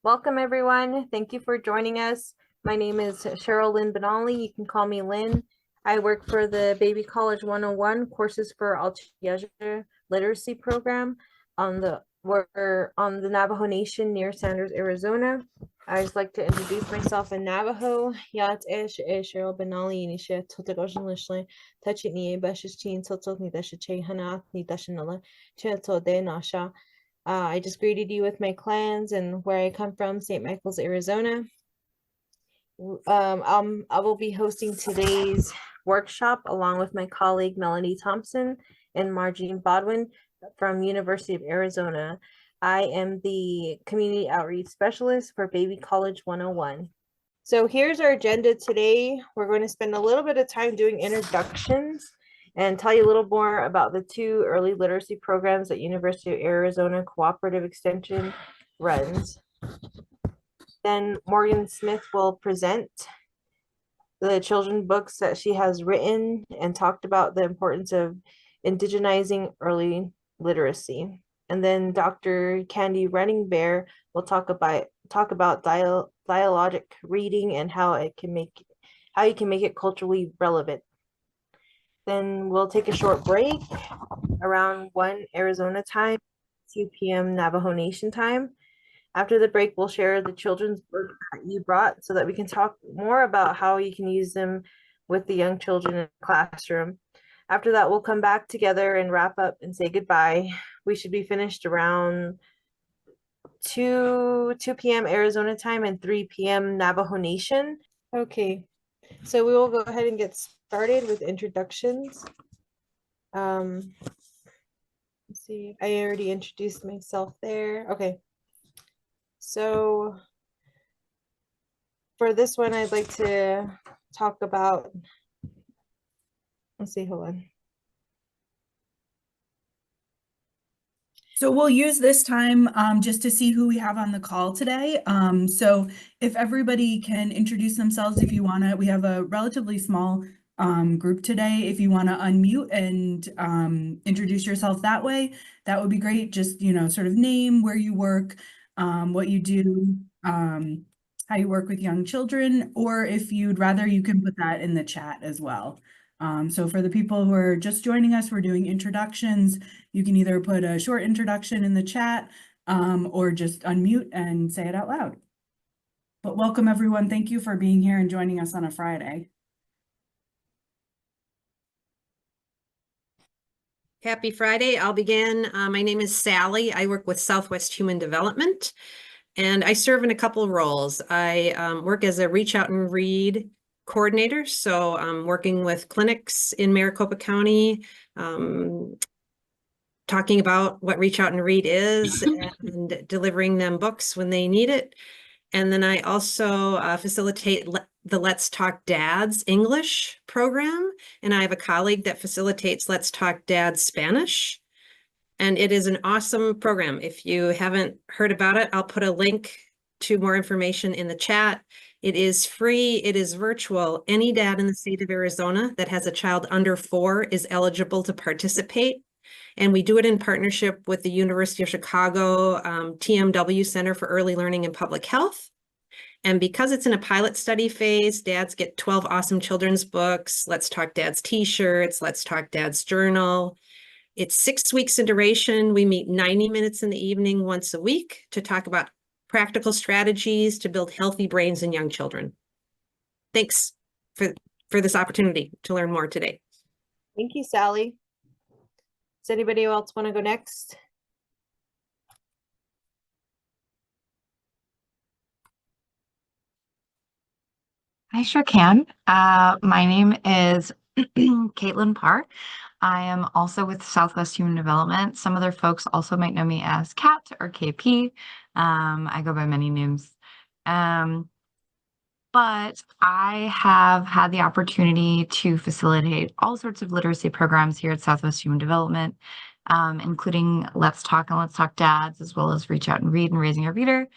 Welcome, everyone. Thank you for joining us. My name is Cheryl Lynn Benali. You can call me Lynn. I work for the Baby College 101 Courses for Alteja Literacy Program we're on the Navajo Nation near Sanders, Arizona. I just like to introduce myself in Navajo. Yat esh Cheryl Benali nisha totagoshin lishle touchit ni bashish chin totok ni dasha che hana ni dashanala che to de nasha. I just greeted you with my clans and where I come from, St. Michael's, Arizona. I will be hosting today's workshop along with my colleague Melanie Thompson and Margene Bodwin from University of Arizona. I am the Community Outreach Specialist for Baby College 101. So here's our agenda today. We're going to spend a little bit of time doing introductions and tell you a little more about the two early literacy programs that University of Arizona Cooperative Extension runs. Then Morgan Smith will present the children's books that she has written and talked about the importance of indigenizing early literacy. And then Dr. Candy Running Bear will talk about dialogic reading and how you can make it culturally relevant. Then we'll take a short break around 1 Arizona time, 2 p.m. Navajo Nation time. After the break, we'll share the children's book that you brought so that we can talk more about how you can use them with the young children in the classroom. After that, we'll come back together and wrap up and say goodbye. We should be finished around 2 p.m. Arizona time and 3 p.m. Navajo Nation. Okay, so we will go ahead and get started with introductions. Let's see, I already introduced myself there. Okay. So for this one, I'd like to talk about, let's see, hold on. So we'll use this time just to see who we have on the call today. So if everybody can introduce themselves, if you want to, we have a relatively small group today. If you want to unmute and introduce yourself that way, that would be great. Just, sort of name, where you work, what you do, how you work with young children, or if you'd rather, you can put that in the chat as well. So for the people who are just joining us, we're doing introductions. You can either put a short introduction in the chat or just unmute and say it out loud. But welcome, everyone. Thank you for being here and joining us on a Friday. Happy Friday. I'll begin. My name is Sally. I work with Southwest Human Development, and I serve in a couple of roles. I work as a Reach Out and Read coordinator, so I'm working with clinics in Maricopa County, talking about what Reach Out and Read is and delivering them books when they need it. And then I also facilitate the Let's Talk Dads English program. And I have a colleague that facilitates Let's Talk Dads Spanish. And it is an awesome program. If you haven't heard about it, I'll put a link to more information in the chat. It is free. It is virtual. Any dad in the state of Arizona that has a child under 4 is eligible to participate. And we do it in partnership with the University of Chicago TMW Center for Early Learning and Public Health. And because it's in a pilot study phase, dads get 12 awesome children's books, Let's Talk Dads t-shirts, Let's Talk Dads journal. It's 6 weeks in duration. We meet 90 minutes in the evening once a week to talk about practical strategies to build healthy brains in young children. Thanks for this opportunity to learn more today. Thank you, Sally. Does anybody else want to go next? I sure can. My name is Caitlin Parr. I am also with Southwest Human Development. Some other folks also might know me as Kat or KP. I go by many names. But I have had the opportunity to facilitate all sorts of literacy programs here at Southwest Human Development, including Let's Talk and Let's Talk Dads, as well as Reach Out and Read and Raising a Reader.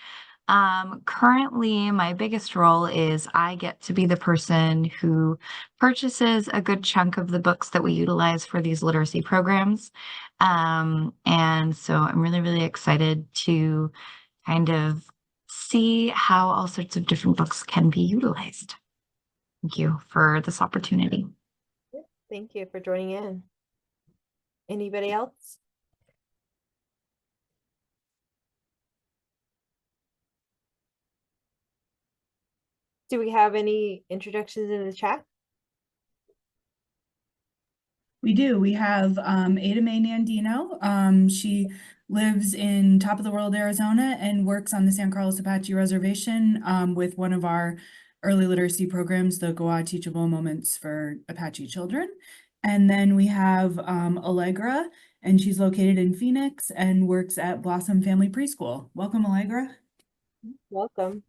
Currently, my biggest role is I get to be the person who purchases a good chunk of the books that we utilize for these literacy programs. And so I'm really, really excited to kind of see how all sorts of different books can be utilized. Thank you for this opportunity. Thank you for joining in. Anybody else? Do we have any introductions in the chat? We do. We have Ada Mae Nandino. She lives in top of the world, Arizona, and works on the San Carlos Apache Reservation with one of our early literacy programs, the Goa Teachable Moments for Apache Children. And then we have Allegra, and she's located in Phoenix and works at Blossom Family Preschool. Welcome, Allegra. Welcome.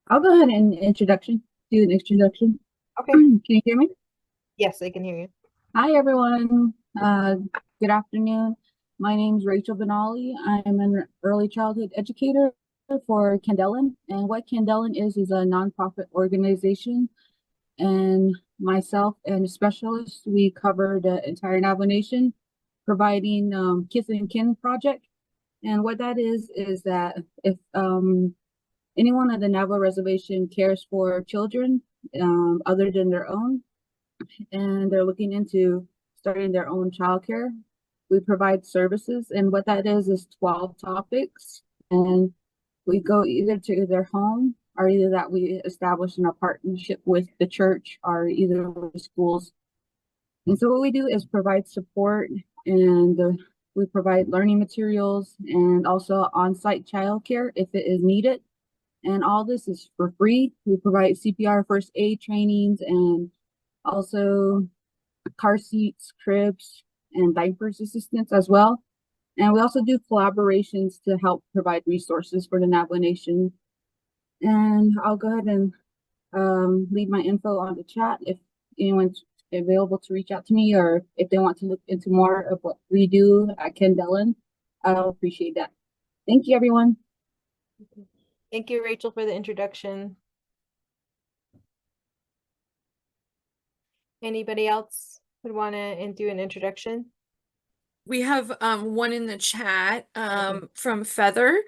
I'll go ahead and do an introduction. Okay. Can you hear me? Yes, I can hear you. Hi, everyone. Good afternoon. My name is Rachel Benali. I'm an early childhood educator for Candelin. And what Candelin is a nonprofit organization. And myself and a specialist, we cover the entire Navajo Nation, providing Kids and Kin project. And what that is that if anyone at the Navajo Reservation cares for children other than their own, and they're looking into starting their own childcare, we provide services. And what that is 12 topics. And we go either to their home or either that we establish in a partnership with the church or either with schools. And so what we do is provide support, and we provide learning materials and also on-site childcare if it is needed. And all this is for free. We provide CPR first aid trainings and also car seats, cribs, and diapers assistance as well. And we also do collaborations to help provide resources for the Navajo Nation. And I'll go ahead and leave my info on the chat if anyone's available to reach out to me, or if they want to look into more of what we do at Candelin. I'll appreciate that. Thank you, everyone. Thank you, Rachel, for the introduction. Anybody else would want to do an introduction? We have one in the chat from Feather.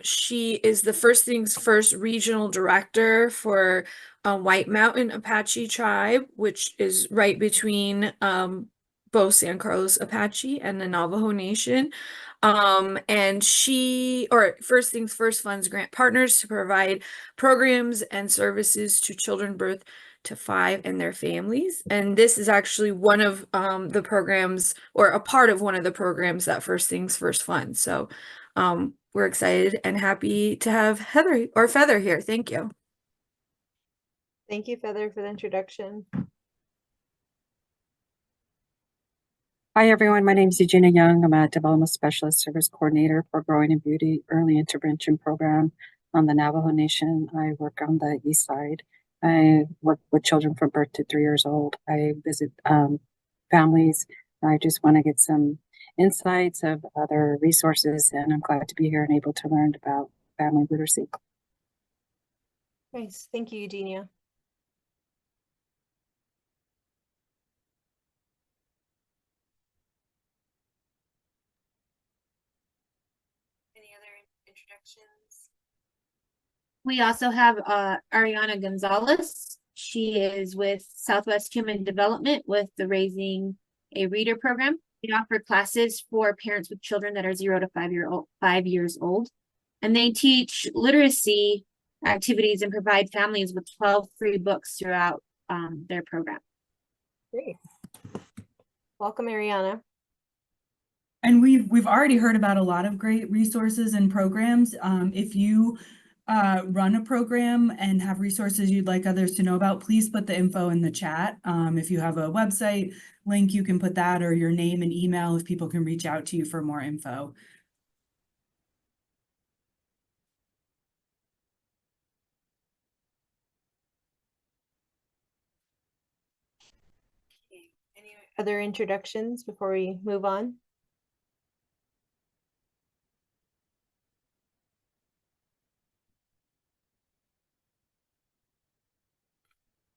She is the First Things First regional director for White Mountain Apache tribe, which is right between both San Carlos Apache and the Navajo Nation. And First Things First funds grant partners to provide programs and services to children birth to 5 and their families. And this is actually one of the programs, or a part of one of the programs that First Things First funds. So we're excited and happy to have Feather here. Thank you. Thank you, Feather, for the introduction. Hi, everyone. My name is Eugenia Young. I'm a Development Specialist Service Coordinator for Growing in Beauty Early Intervention Program on the Navajo Nation. I work on the east side. I work with children from birth to 3 years old. I visit families. I just want to get some insights of other resources, and I'm glad to be here and able to learn about family literacy. Nice. Thank you, Eugenia. Any other introductions? We also have Ariana Gonzalez. She is with Southwest Human Development with the Raising a Reader program. We offer classes for parents with children that are 0 to 5 years old. And they teach literacy activities and provide families with 12 free books throughout their program. Great. Welcome, Ariana. And we've already heard about a lot of great resources and programs. If you run a program and have resources you'd like others to know about, please put the info in the chat. If you have a website link, you can put that, or your name and email if people can reach out to you for more info. Any other introductions before we move on?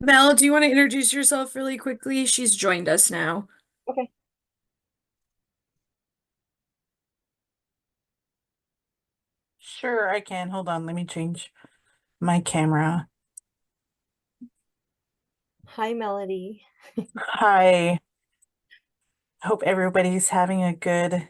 Mel, do you want to introduce yourself really quickly? She's joined us now. Okay. Sure, I can. Hold on, let me change my camera. Hi, Melody. Hi. Hope everybody's having a good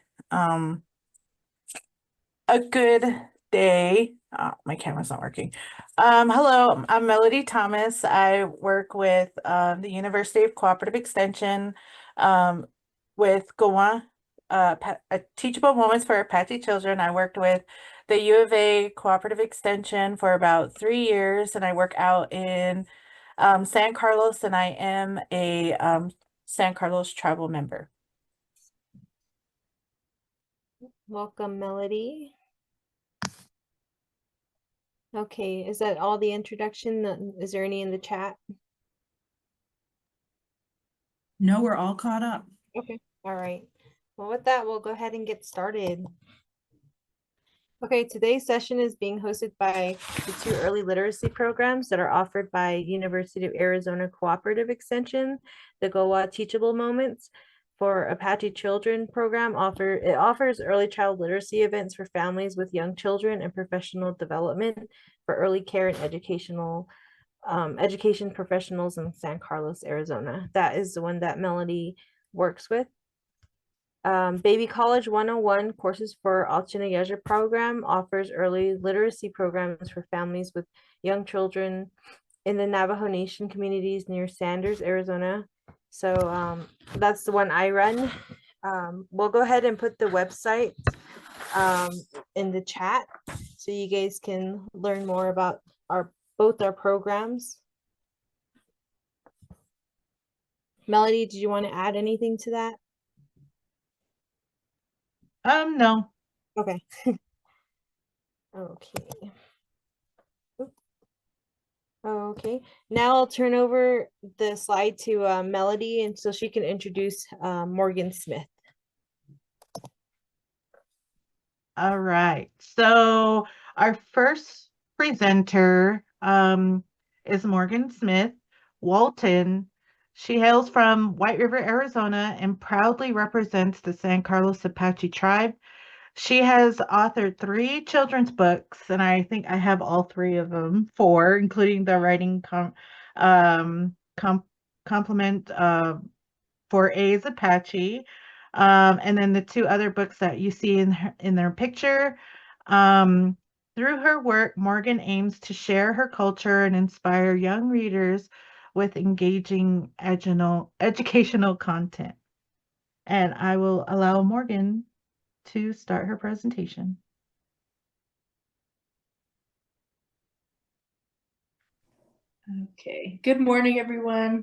day. Oh, my camera's not working. Hello, I'm Melody Thomas. I work with the University of Cooperative Extension with GOA, Teachable Moments for Apache Children. I worked with the U of A Cooperative Extension for about 3 years, and I work out in San Carlos, and I am a San Carlos tribal member. Welcome, Melody. Okay, is that all the introduction? Is there any in the chat? No, we're all caught up. Okay, all right. Well, with that, we'll go ahead and get started. Okay, today's session is being hosted by the 2 early literacy programs that are offered by University of Arizona Cooperative Extension. The GOA Teachable Moments for Apache Children program offers early child literacy events for families with young children and professional development for early care and education professionals in San Carlos, Arizona. That is the one that Melody works with. Baby College 101 courses for Alchinayaja program offers early literacy programs for families with young children in the Navajo Nation communities near Sanders, Arizona. So that's the one I run. We'll go ahead and put the website in the chat so you guys can learn more about both our programs. Melody, did you want to add anything to that? No. Okay. Okay. Okay, now I'll turn over the slide to Melody, and so she can introduce Morgan Smith. All right. So our first presenter is Morgan Smith Walton. She hails from White River, Arizona, and proudly represents the San Carlos Apache tribe. She has authored 3 children's books, and I think I have all 3 of them, 4, including the writing complement for A's Apache, and then the 2 other books that you see in their picture. Through her work, Morgan aims to share her culture and inspire young readers with engaging educational content. And I will allow Morgan to start her presentation. Okay, good morning, everyone.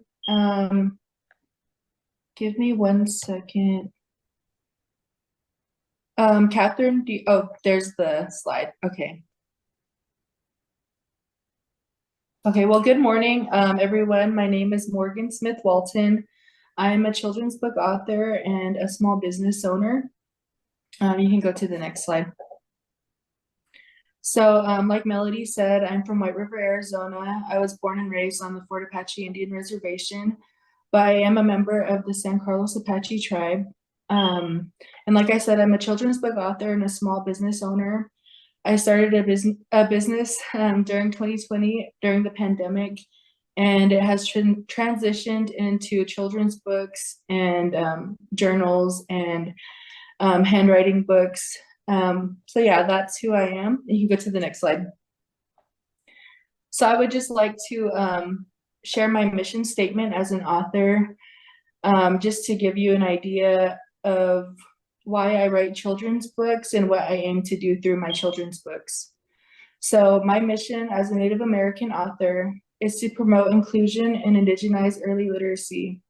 Give me 1 second. Catherine, oh, there's the slide. Okay. Okay, well, good morning, everyone. My name is Morgan Smith Walton. I'm a children's book author and a small business owner. You can go to the next slide. So, like Melody said, I'm from White River, Arizona. I was born and raised on the Fort Apache Indian Reservation, but I am a member of the San Carlos Apache tribe. And like I said, I'm a children's book author and a small business owner. I started a business during 2020 during the pandemic, and it has transitioned into children's books and journals and handwriting books. So yeah, that's who I am. You can go to the next slide. So I would just like to share my mission statement as an author, just to give you an idea of why I write children's books and what I aim to do through my children's books. So my mission as a Native American author is to promote inclusion and indigenize early literacy.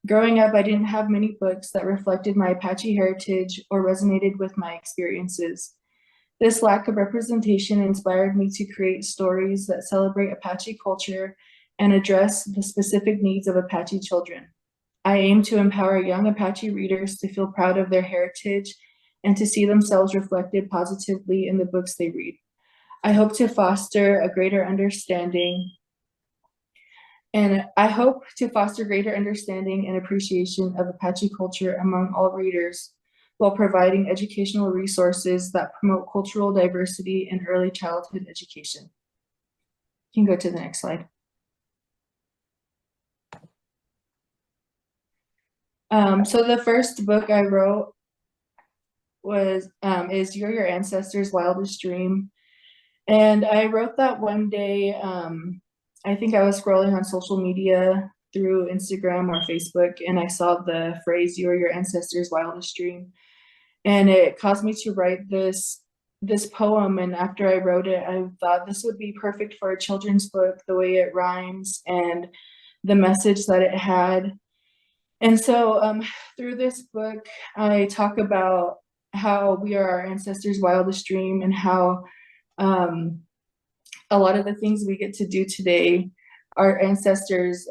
Growing up, I didn't have many books that reflected my Apache heritage or resonated with my experiences. This lack of representation inspired me to create stories that celebrate Apache culture and address the specific needs of Apache children. I aim to empower young Apache readers to feel proud of their heritage and to see themselves reflected positively in the books they read. I hope to foster a greater understanding and appreciation of Apache culture among all readers while providing educational resources that promote cultural diversity in early childhood education. You can go to the next slide. So the first book I wrote was is You're Your Ancestors' Wildest Dream. And I wrote that one day, I think I was scrolling on social media through Instagram or Facebook, and I saw the phrase, You're Your Ancestors' Wildest Dream. And it caused me to write this poem. And after I wrote it, I thought this would be perfect for a children's book, the way it rhymes and the message that it had. And so through this book, I talk about how we are our ancestors' wildest dream, and how a lot of the things we get to do today, our ancestors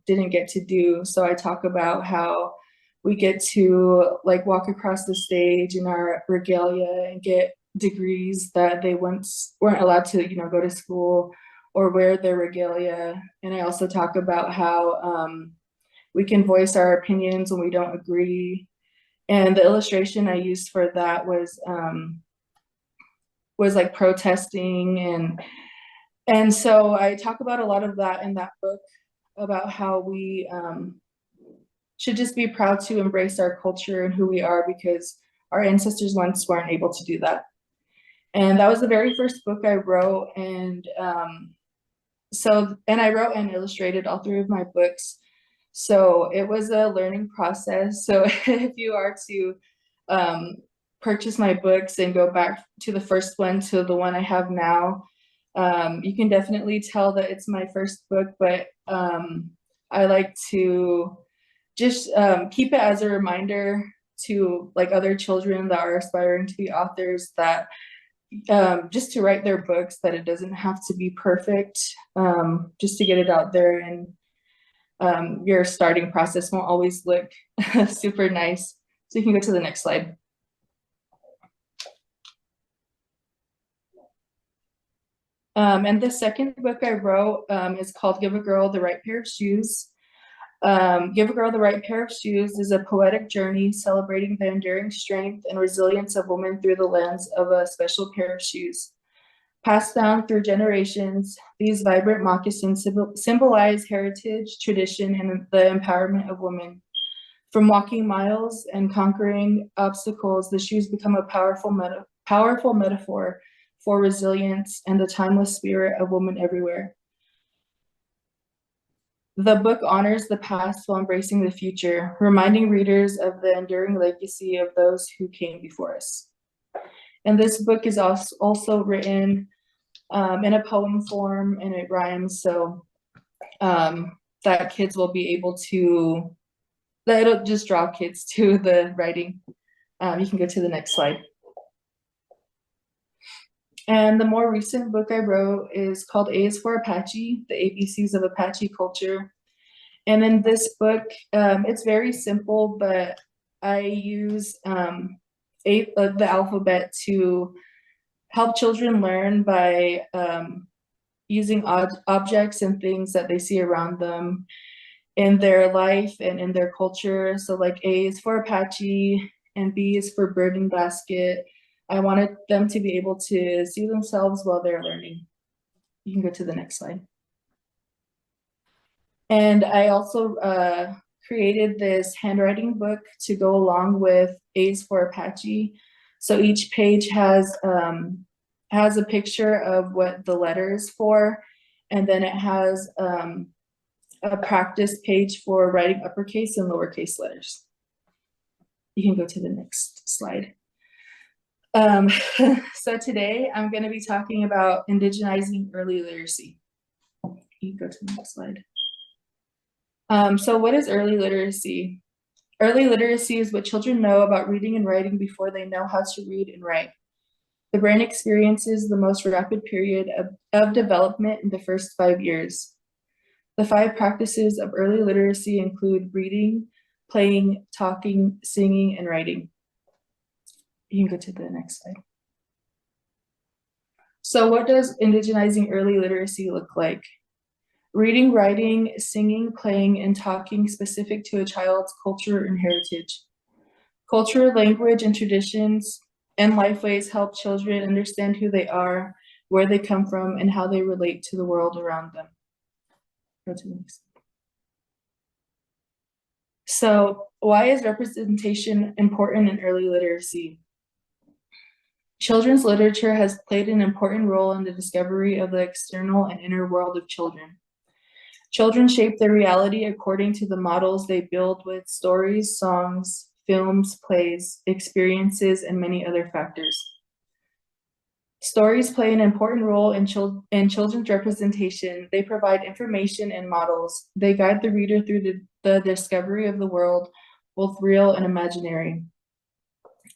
didn't get to do. So I talk about how we get to like walk across the stage in our regalia and get degrees that they once weren't allowed to, go to school or wear their regalia. And I also talk about how we can voice our opinions when we don't agree. And the illustration I used for that was like protesting, and so I talk about a lot of that in that book, about how we should just be proud to embrace our culture and who we are, because our ancestors once weren't able to do that. And that was the very first book I wrote. And I wrote and illustrated all 3 of my books. So it was a learning process. So if you are to purchase my books and go back to the first one to the one I have now, you can definitely tell that it's my first book, but I like to just keep it as a reminder to like other children that are aspiring to be authors, that just to write their books, that it doesn't have to be perfect, just to get it out there. And your starting process won't always look super nice. So you can go to the next slide. And the second book I wrote is called Give a Girl the Right Pair of Shoes. Give a Girl the Right Pair of Shoes is a poetic journey celebrating the enduring strength and resilience of women through the lens of a special pair of shoes. Passed down through generations, these vibrant moccasins symbolize heritage, tradition, and the empowerment of women. From walking miles and conquering obstacles, the shoes become a powerful metaphor for resilience and the timeless spirit of women everywhere. The book honors the past while embracing the future, reminding readers of the enduring legacy of those who came before us. And this book is also written in a poem form, and it rhymes, so that kids will be able to, that it'll just draw kids to the writing. You can go to the next slide. And the more recent book I wrote is called A is for Apache, the ABCs of Apache Culture. And in this book, it's very simple, but I use the alphabet to help children learn by using objects and things that they see around them in their life and in their culture. So like A is for Apache and B is for bird and basket. I wanted them to be able to see themselves while they're learning. You can go to the next slide. And I also created this handwriting book to go along with A's for Apache. So each page has a picture of what the letter is for, and then it has a practice page for writing uppercase and lowercase letters. You can go to the next slide. So today I'm going to be talking about indigenizing early literacy. You can go to the next slide. So what is early literacy? Early literacy is what children know about reading and writing before they know how to read and write. The brain experiences the most rapid period of development in the first 5 years. The 5 practices of early literacy include reading, playing, talking, singing, and writing. You can go to the next slide. So what does indigenizing early literacy look like? Reading, writing, singing, playing, and talking specific to a child's culture and heritage. Culture, language, and traditions and lifeways help children understand who they are, where they come from, and how they relate to the world around them. Go to the next. So, why is representation important in early literacy? Children's literature has played an important role in the discovery of the external and inner world of children. Children shape their reality according to the models they build with stories, songs, films, plays, experiences, and many other factors. Stories play an important role in children's representation. They provide information and models. They guide the reader through the discovery of the world, both real and imaginary.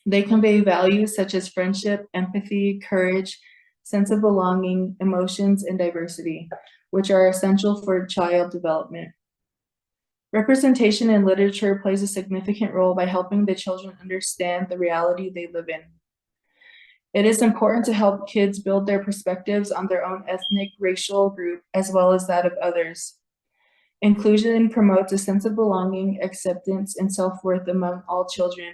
They convey values such as friendship, empathy, courage, sense of belonging, emotions, and diversity, which are essential for child development. Representation in literature plays a significant role by helping the children understand the reality they live in. It is important to help kids build their perspectives on their own ethnic, racial group, as well as that of others. Inclusion promotes a sense of belonging, acceptance, and self-worth among all children,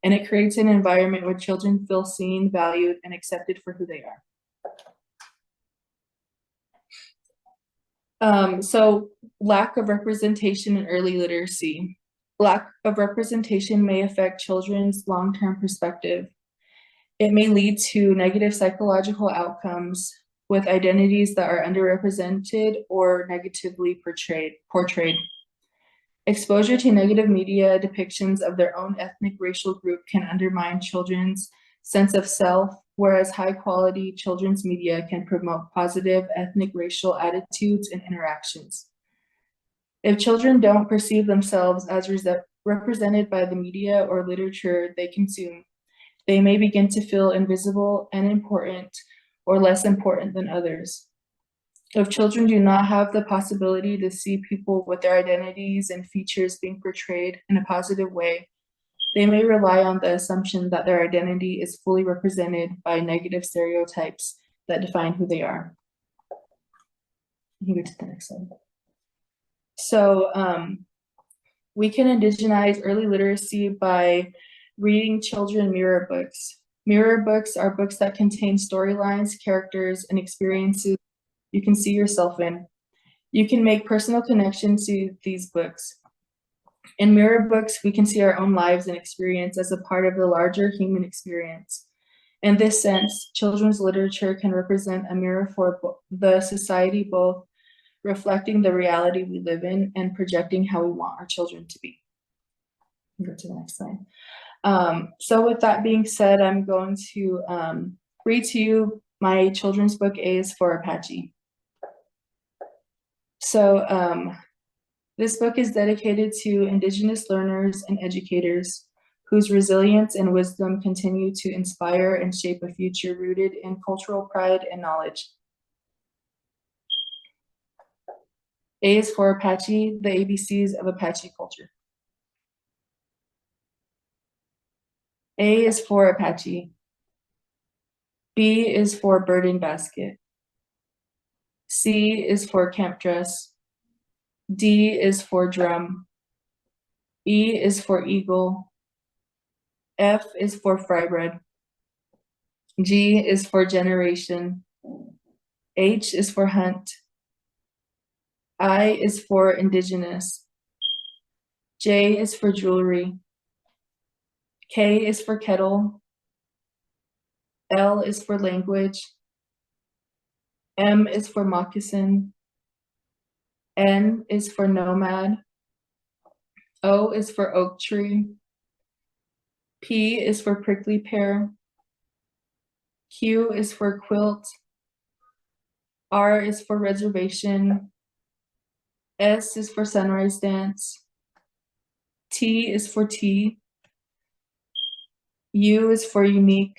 and it creates an environment where children feel seen, valued, and accepted for who they are. So lack of representation in early literacy. Lack of representation may affect children's long-term perspective. It may lead to negative psychological outcomes with identities that are underrepresented or negatively portrayed. Exposure to negative media depictions of their own ethnic racial group can undermine children's sense of self, whereas high-quality children's media can promote positive ethnic racial attitudes and interactions. If children don't perceive themselves as represented by the media or literature they consume, they may begin to feel invisible, unimportant, or less important than others. If children do not have the possibility to see people with their identities and features being portrayed in a positive way, they may rely on the assumption that their identity is fully represented by negative stereotypes that define who they are. You can go to the next slide. So we can indigenize early literacy by reading children mirror books. Mirror books are books that contain storylines, characters, and experiences you can see yourself in. You can make personal connections to these books. In mirror books, we can see our own lives and experience as a part of the larger human experience. In this sense, children's literature can represent a mirror for the society, both reflecting the reality we live in and projecting how we want our children to be. Go to the next slide. So with that being said, I'm going to read to you my children's book, A is for Apache. So this book is dedicated to Indigenous learners and educators whose resilience and wisdom continue to inspire and shape a future rooted in cultural pride and knowledge. A is for Apache, the ABCs of Apache culture. A is for Apache. B is for birding basket. C is for camp dress. D is for drum. E is for eagle. F is for fry bread. G is for generation. H is for hunt. I is for indigenous. J is for jewelry. K is for kettle. L is for language. M is for moccasin. N is for nomad. O is for oak tree. P is for prickly pear. Q is for quilt. R is for reservation. S is for sunrise dance. T is for tea. U is for unique.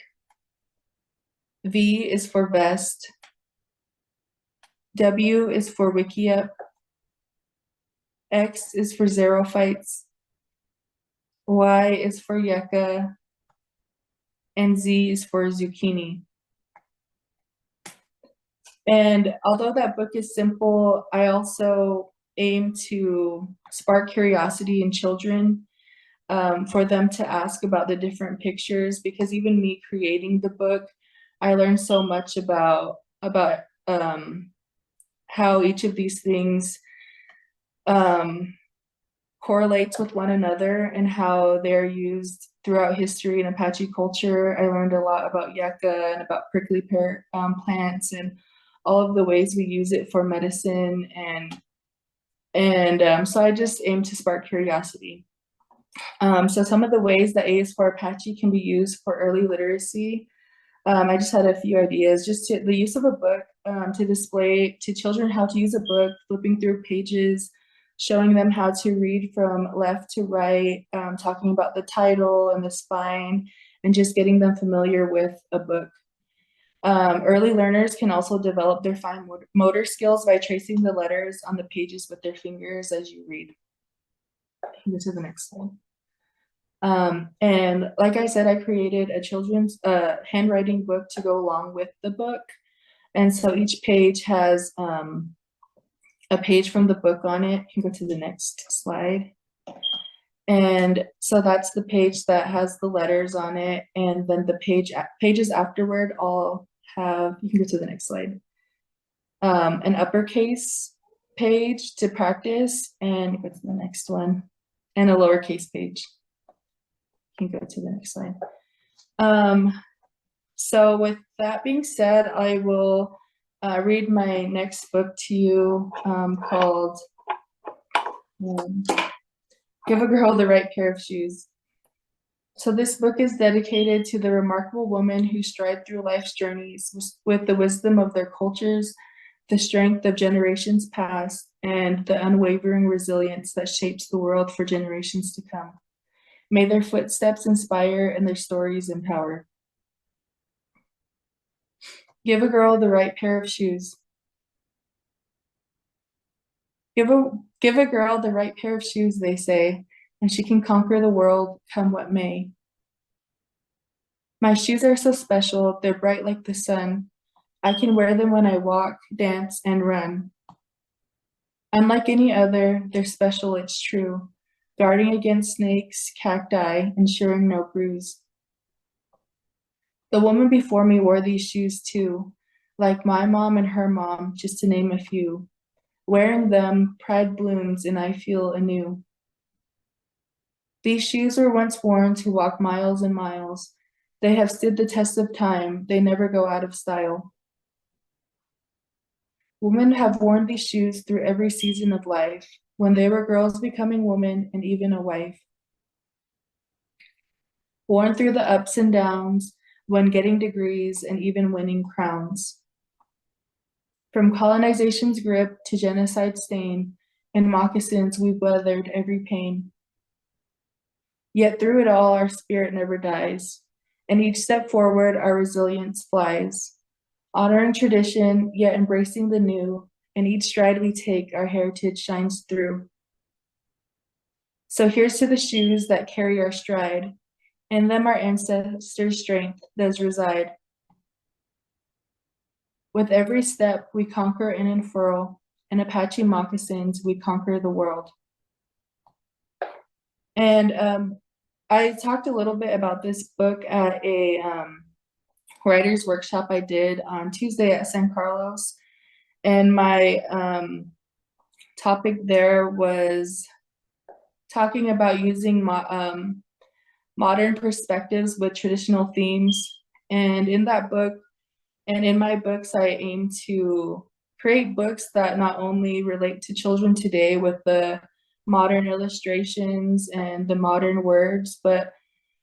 V is for vest. W is for wickiup. X is for xerophytes. Y is for yucca. And Z is for zucchini. And although that book is simple, I also aim to spark curiosity in children. for them to ask about the different pictures, because even me creating the book, I learned so much about how each of these things correlates with one another and how they're used throughout history in Apache culture. I learned a lot about yucca and about prickly pear plants and all of the ways we use it for medicine, and so I just aim to spark curiosity. So some of the ways that AS4 Apache can be used for early literacy, I just had a few ideas. Just the use of a book to display to children how to use a book, flipping through pages, showing them how to read from left to right, talking about the title and the spine, and just getting them familiar with a book. Early learners can also develop their fine motor skills by tracing the letters on the pages with their fingers as you read. Go to the next slide. And like I said, I created a children's handwriting book to go along with the book. And so each page has a page from the book on it. You can go to the next slide. And so that's the page that has the letters on it. And then the pages afterward all have, you can go to the next slide, an uppercase page to practice, and go to the next one, and a lowercase page. You can go to the next slide. So with that being said, I will read my next book to you called Give a Girl the Right Pair of Shoes. So this book is dedicated to the remarkable women who stride through life's journeys with the wisdom of their cultures, the strength of generations past, and the unwavering resilience that shapes the world for generations to come. May their footsteps inspire and their stories empower. Give a girl the right pair of shoes. Give a girl the right pair of shoes, they say, and she can conquer the world, come what may. My shoes are so special, they're bright like the sun. I can wear them when I walk, dance, and run. Unlike any other, they're special, it's true, guarding against snakes, cacti, ensuring no bruise. The woman before me wore these shoes too, like my mom and her mom, just to name a few. Wearing them, pride blooms and I feel anew. These shoes were once worn to walk miles and miles. They have stood the test of time, they never go out of style. Women have worn these shoes through every season of life, when they were girls becoming women and even a wife. Worn through the ups and downs, when getting degrees and even winning crowns. From colonization's grip to genocide stain, in moccasins we've weathered every pain. Yet through it all our spirit never dies, and each step forward our resilience flies. Honoring tradition, yet embracing the new, and each stride we take our heritage shines through. So here's to the shoes that carry our stride, in them our ancestors' strength does reside. With every step we conquer and unfurl, in Apache moccasins we conquer the world. And I talked a little bit about this book at a writer's workshop I did on Tuesday at San Carlos. And my topic there was talking about using modern perspectives with traditional themes. And in that book, and in my books, I aim to create books that not only relate to children today with the modern illustrations and the modern words, but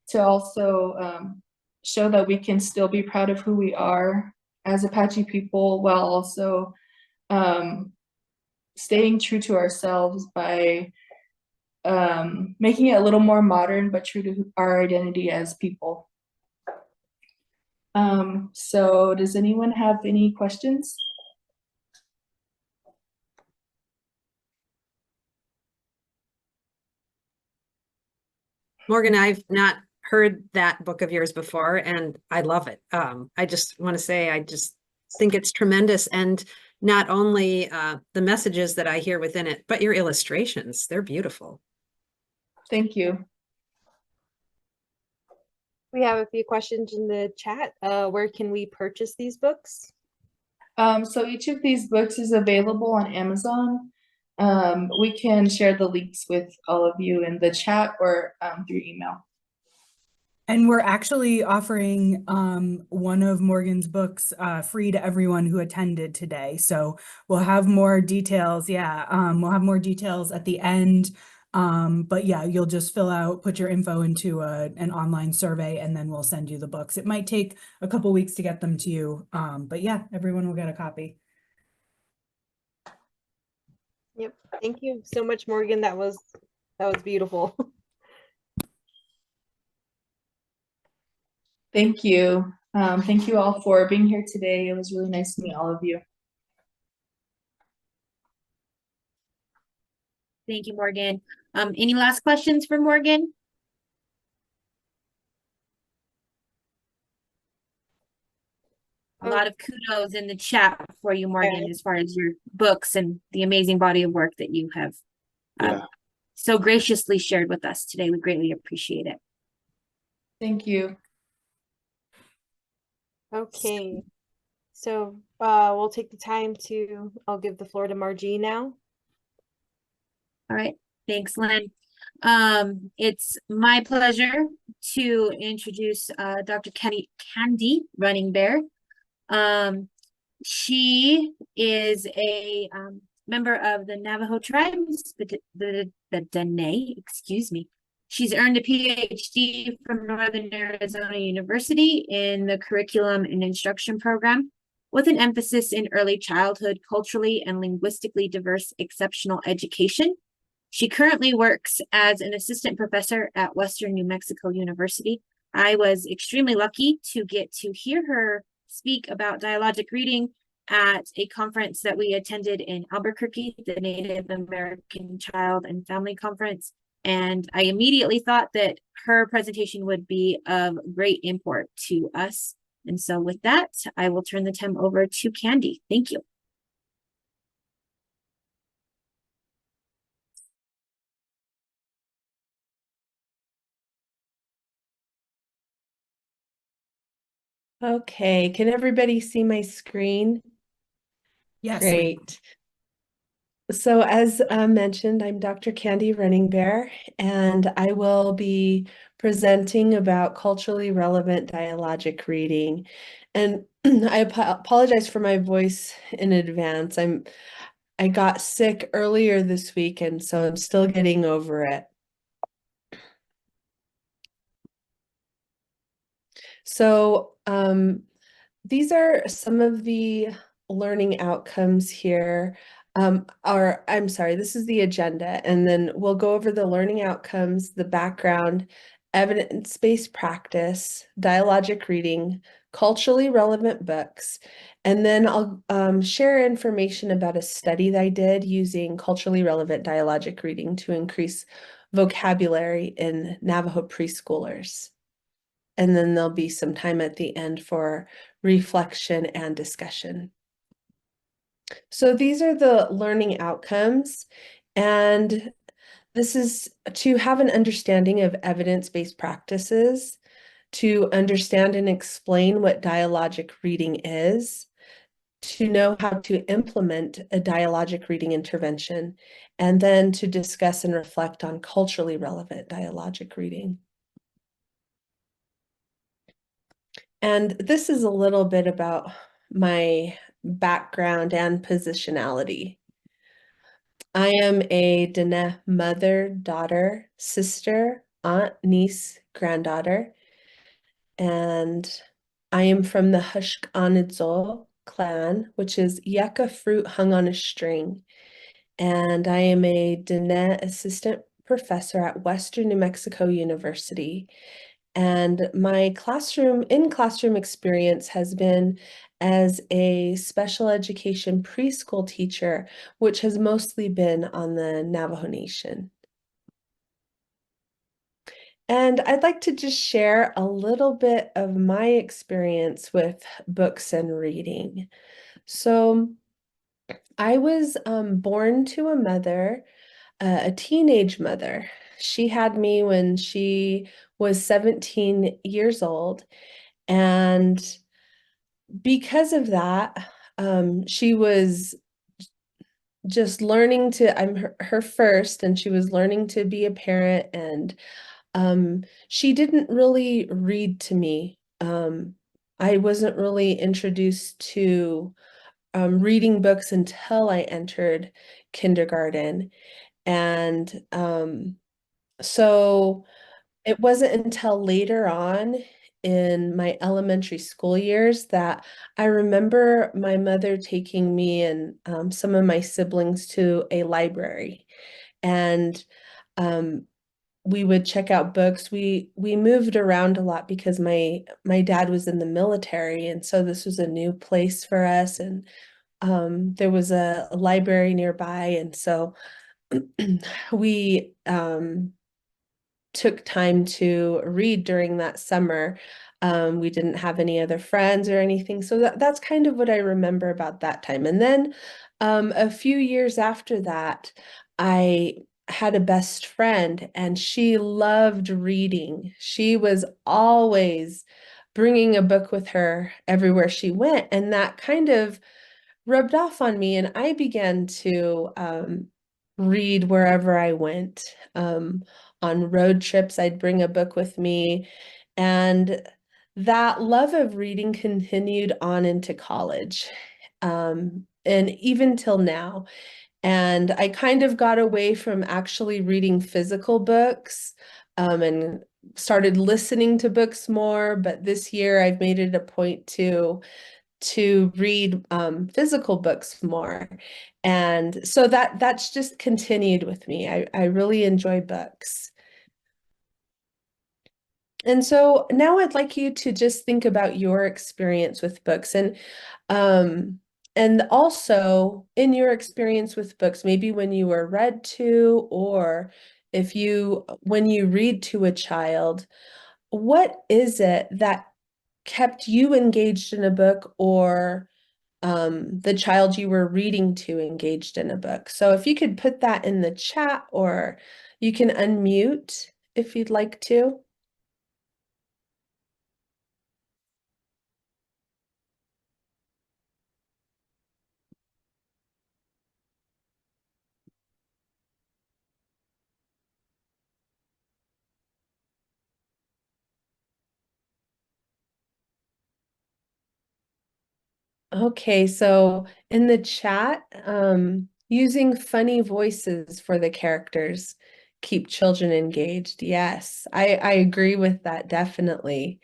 to also show that we can still be proud of who we are as Apache people, while also staying true to ourselves by making it a little more modern, but true to our identity as people. So does anyone have any questions? Morgan, I've not heard that book of yours before, and I love it. I just want to say, I just think it's tremendous. And not only the messages that I hear within it, but your illustrations, they're beautiful. Thank you. We have a few questions in the chat. Where can we purchase these books? So each of these books is available on Amazon. We can share the links with all of you in the chat or through email. And we're actually offering one of Morgan's books free to everyone who attended today. So we'll have more details. Yeah, we'll have more details at the end. But yeah, you'll just put your info into an online survey, and then we'll send you the books. It might take a couple weeks to get them to you. But yeah, everyone will get a copy. Yep. Thank you so much, Morgan. That was beautiful. Thank you. Thank you all for being here today. It was really nice to meet all of you. Thank you, Morgan. Any last questions for Morgan? A lot of kudos in the chat for you, Morgan, as far as your books and the amazing body of work that you have so graciously shared with us today. We greatly appreciate it. Thank you. Okay. So we'll take the time I'll give the floor to Margie now. All right. Thanks, Lynn. It's my pleasure to introduce Dr. Candy Running Bear. She is a member of the Navajo tribes, the Dene, excuse me. She's earned a PhD from Northern Arizona University in the Curriculum and Instruction Program, with an emphasis in early childhood, culturally and linguistically diverse exceptional education. She currently works as an assistant professor at Western New Mexico University. I was extremely lucky to get to hear her speak about dialogic reading at a conference that we attended in Albuquerque, the Native American Child and Family Conference. And I immediately thought that her presentation would be of great import to us. And so with that, I will turn the time over to Candy. Thank you. Okay, can everybody see my screen? Yes. Great. So as mentioned, I'm Dr. Candy Running Bear, and I will be presenting about culturally relevant dialogic reading. And I apologize for my voice in advance. I got sick earlier this week, and so I'm still getting over it. So these are some of the learning outcomes here. I'm sorry, this is the agenda, and then we'll go over the learning outcomes, the background, evidence-based practice, dialogic reading, culturally relevant books, and then I'll share information about a study that I did using culturally relevant dialogic reading to increase vocabulary in Navajo preschoolers. And then there'll be some time at the end for reflection and discussion. So these are the learning outcomes, and this is to have an understanding of evidence-based practices, to understand and explain what dialogic reading is, to know how to implement a dialogic reading intervention, and then to discuss and reflect on culturally relevant dialogic reading. And this is a little bit about my background and positionality. I am a Dene mother, daughter, sister, aunt, niece, granddaughter, and I am from the Hushkanidzo clan, which is yucca fruit hung on a string. And I am a Dene assistant professor at Western New Mexico University. And my in-classroom experience has been as a special education preschool teacher, which has mostly been on the Navajo Nation. And I'd like to just share a little bit of my experience with books and reading. So I was born to a mother, a teenage mother. She had me when she was 17 years old. And because of that, she was just learning to, I'm her first, and she was learning to be a parent, and she didn't really read to me. I wasn't really introduced to reading books until I entered kindergarten. And so it wasn't until later on in my elementary school years that I remember my mother taking me and some of my siblings to a library. And we would check out books. We moved around a lot because my dad was in the military, and so this was a new place for us. And there was a library nearby, and so we took time to read during that summer. We didn't have any other friends or anything, so that's kind of what I remember about that time. And then a few years after that, I had a best friend, and she loved reading. She was always bringing a book with her everywhere she went, and that kind of rubbed off on me, and I began to read wherever I went. On road trips, I'd bring a book with me, and that love of reading continued on into college, and even till now. And I kind of got away from actually reading physical books, and started listening to books more. But this year I've made it a point to read physical books more. And so that's just continued with me. I really enjoy books. And so now I'd like you to just think about your experience with books, and also in your experience with books, maybe when you were read to, or when you read to a child, what is it that kept you engaged in a book, or the child you were reading to engaged in a book? So if you could put that in the chat, or you can unmute if you'd like to. Okay, so in the chat, using funny voices for the characters keep children engaged. Yes, I agree with that, definitely.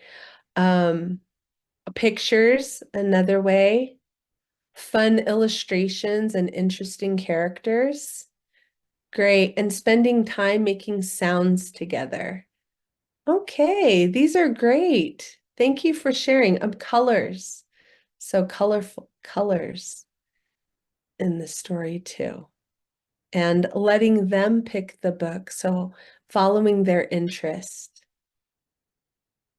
Pictures, another way. Fun illustrations and interesting characters. Great. And spending time making sounds together. Okay, these are great. Thank you for sharing. Colors. So colorful colors in the story too. And letting them pick the book. So following their interest.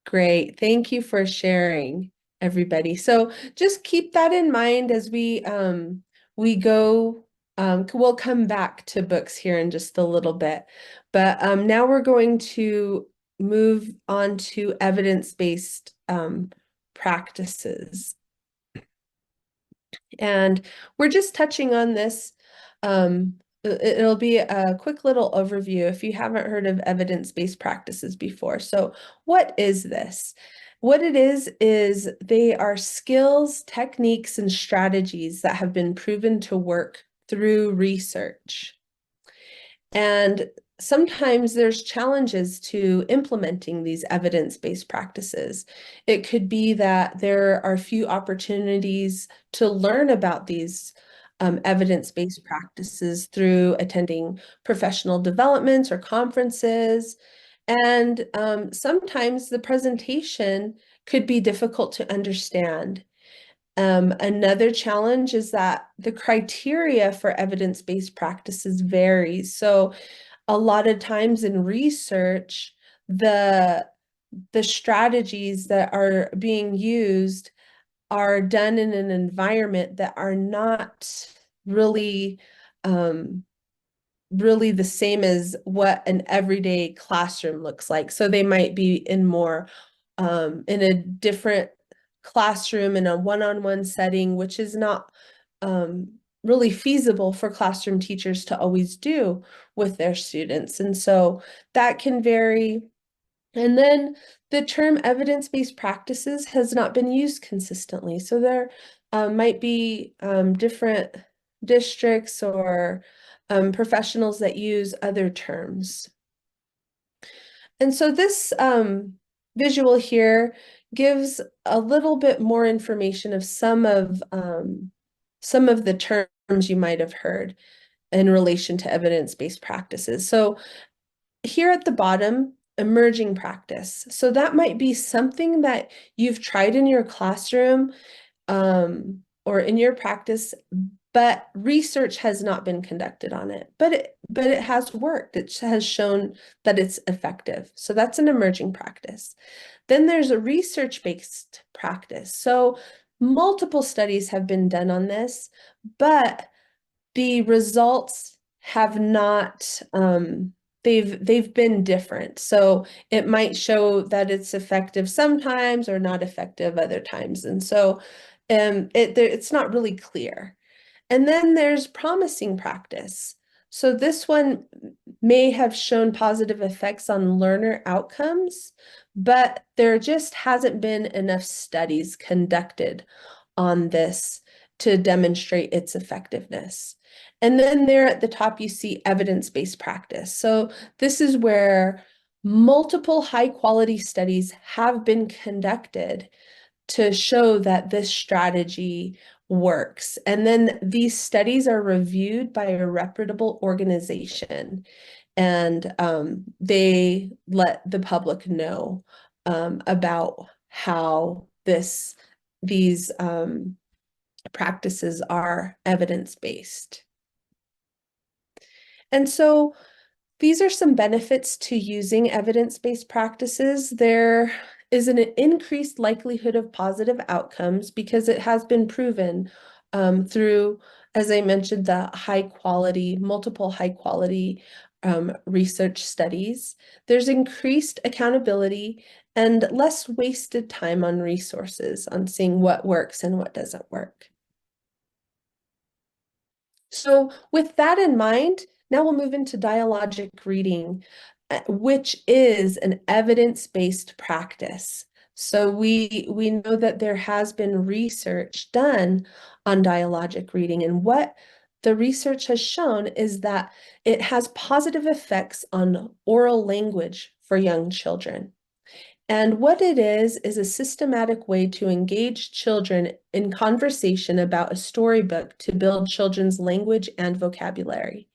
Great. Thank you for sharing, everybody. So just keep that in mind as we go. We'll come back to books here in just a little bit. But now we're going to move on to evidence-based practices. And we're just touching on this. It'll be a quick little overview if you haven't heard of evidence-based practices before. So what is this? What it is they are skills, techniques, and strategies that have been proven to work through research. And sometimes there's challenges to implementing these evidence-based practices. It could be that there are few opportunities to learn about these evidence-based practices through attending professional developments or conferences. And sometimes the presentation could be difficult to understand. Another challenge is that the criteria for evidence-based practices varies. So a lot of times in research, the strategies that are being used are done in an environment that are not really really the same as what an everyday classroom looks like. So they might be in more in a different classroom in a one-on-one setting, which is not really feasible for classroom teachers to always do with their students. And so that can vary. And then the term evidence-based practices has not been used consistently. So there might be different districts or professionals that use other terms. And so this visual here gives a little bit more information of some of the terms you might have heard in relation to evidence-based practices. So here at the bottom, emerging practice. So that might be something that you've tried in your classroom or in your practice, but research has not been conducted on it. But it has worked. It has shown that it's effective. So that's an emerging practice. Then there's a research-based practice. So multiple studies have been done on this, but the results have not they've been different. So it might show that it's effective sometimes or not effective other times. And so it's not really clear. And then there's promising practice. So this one may have shown positive effects on learner outcomes, but there just hasn't been enough studies conducted on this to demonstrate its effectiveness. And then there at the top, you see evidence-based practice. So this is where multiple high-quality studies have been conducted to show that this strategy works. And then these studies are reviewed by a reputable organization, and they let the public know about how these practices are evidence-based. And so these are some benefits to using evidence-based practices. There is an increased likelihood of positive outcomes because it has been proven through, as I mentioned, the multiple high-quality research studies. There's increased accountability and less wasted time on resources, on seeing what works and what doesn't work. So with that in mind, now we'll move into dialogic reading, which is an evidence-based practice. So we know that there has been research done on dialogic reading, and what the research has shown is that it has positive effects on oral language for young children. And what it is a systematic way to engage children in conversation about a storybook to build children's language and vocabulary.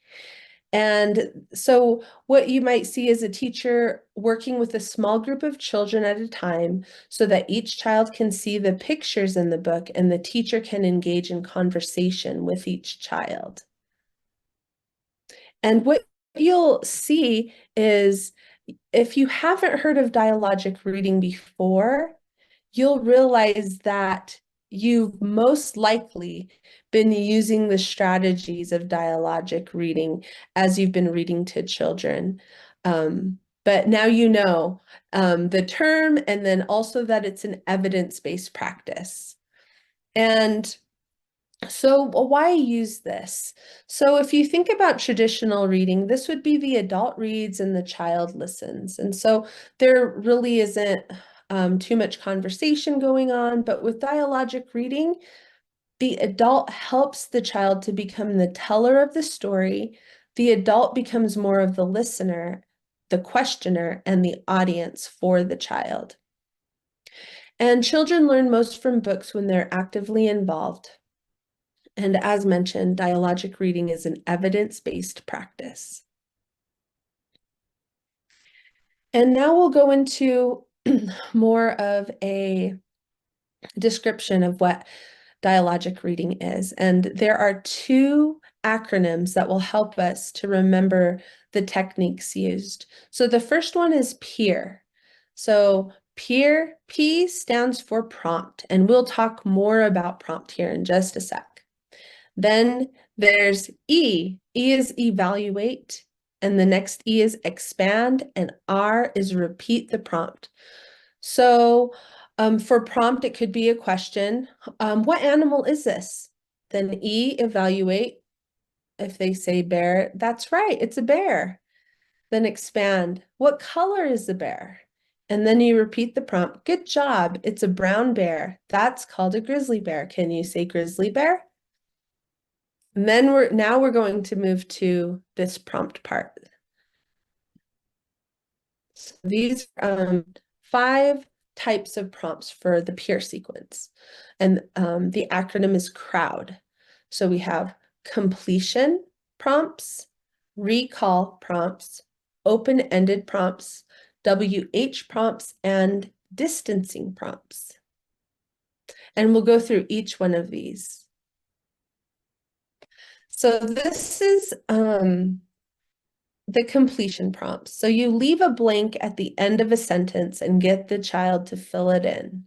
And so what you might see is a teacher working with a small group of children at a time so that each child can see the pictures in the book and the teacher can engage in conversation with each child. And what you'll see is, if you haven't heard of dialogic reading before, you'll realize that you've most likely been using the strategies of dialogic reading as you've been reading to children. But now you know the term, and then also that it's an evidence-based practice. And so why use this? So if you think about traditional reading, this would be the adult reads and the child listens. And so there really isn't too much conversation going on, but with dialogic reading, the adult helps the child to become the teller of the story. The adult becomes more of the listener, the questioner, and the audience for the child. And children learn most from books when they're actively involved. And as mentioned, dialogic reading is an evidence-based practice. And now we'll go into more of a description of what dialogic reading is. And there are two acronyms that will help us to remember the techniques used. So the first one is PEER. So PEER, P stands for prompt, and we'll talk more about prompt here in just a sec. Then There's E. E is evaluate, and the next E is expand, and R is repeat the prompt. So for prompt, it could be a question. What animal is this? Then E, evaluate. If they say bear, that's right, it's a bear. Then expand. What color is the bear? And then you repeat the prompt. Good job, it's a brown bear. That's called a grizzly bear. Can you say grizzly bear? And then we're going to move to this prompt part. So these 5 types of prompts for the peer sequence. And the acronym is CROWD. So we have completion prompts, recall prompts, open-ended prompts, WH prompts, and distancing prompts. And we'll go through each one of these. So this is the completion prompts. So you leave a blank at the end of a sentence and get the child to fill it in.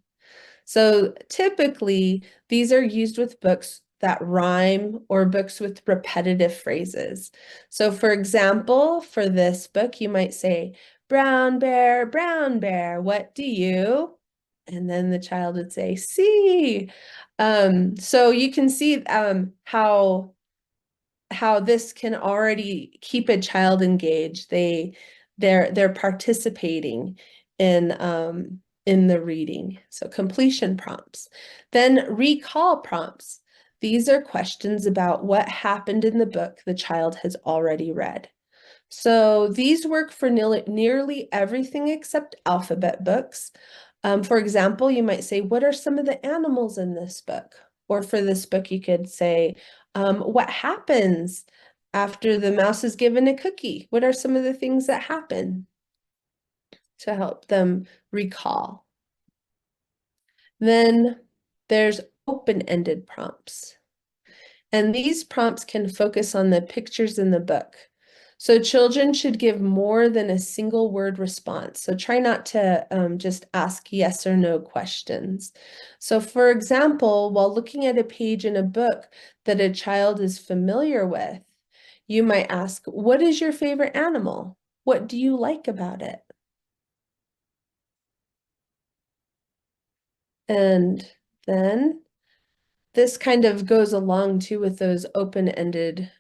So typically, these are used with books that rhyme or books with repetitive phrases. So for example, for this book, you might say, brown bear, what do you? And then the child would say, see. So you can see how this can already keep a child engaged. They're participating in the reading. So completion prompts. Then recall prompts. These are questions about what happened in the book the child has already read. So these work for nearly everything except alphabet books. For example, you might say, what are some of the animals in this book? Or for this book, you could say, what happens after the mouse is given a cookie? What are some of the things that happen to help them recall? Then there's open-ended prompts. And these prompts can focus on the pictures in the book. So children should give more than a single word response. So try not to just ask yes or no questions. So for example, while looking at a page in a book that a child is familiar with, you might ask, what is your favorite animal? What do you like about it? And then this kind of goes along too with those open-ended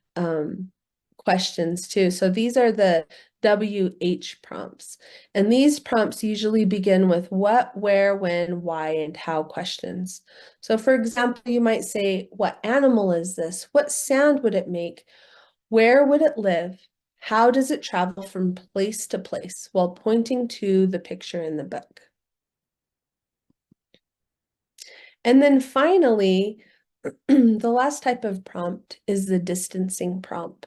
questions too. So these are the WH prompts. And these prompts usually begin with what, where, when, why, and how questions. So for example, you might say, what animal is this? What sound would it make? Where would it live? How does it travel from place to place, while pointing to the picture in the book? And then finally, the last type of prompt is the distancing prompt.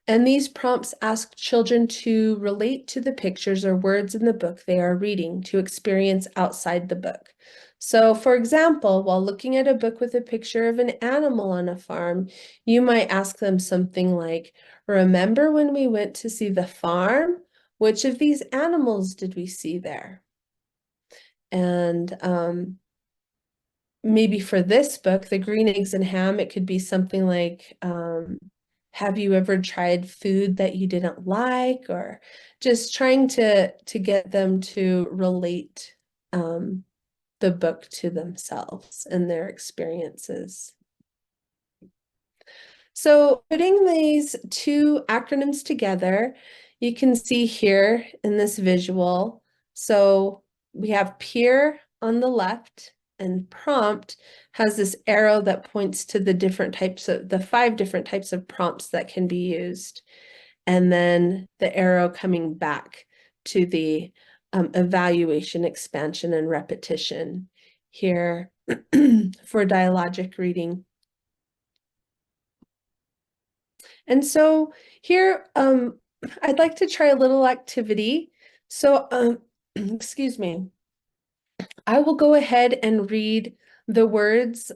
And these prompts ask children to relate to the pictures or words in the book they are reading to experience outside the book. So for example, while looking at a book with a picture of an animal on a farm, you might ask them something like, remember when we went to see the farm? Which of these animals did we see there? And maybe for this book, The Green Eggs and Ham, it could be something like, have you ever tried food that you didn't like? Or just trying to get them to relate the book to themselves and their experiences. So putting these 2 acronyms together, you can see here in this visual. So we have peer on the left, and prompt has this arrow that points to the 5 different types of prompts that can be used. And then the arrow coming back to the evaluation, expansion, and repetition here for dialogic reading. And so here, I'd like to try a little activity. So, excuse me. I will go ahead and read the words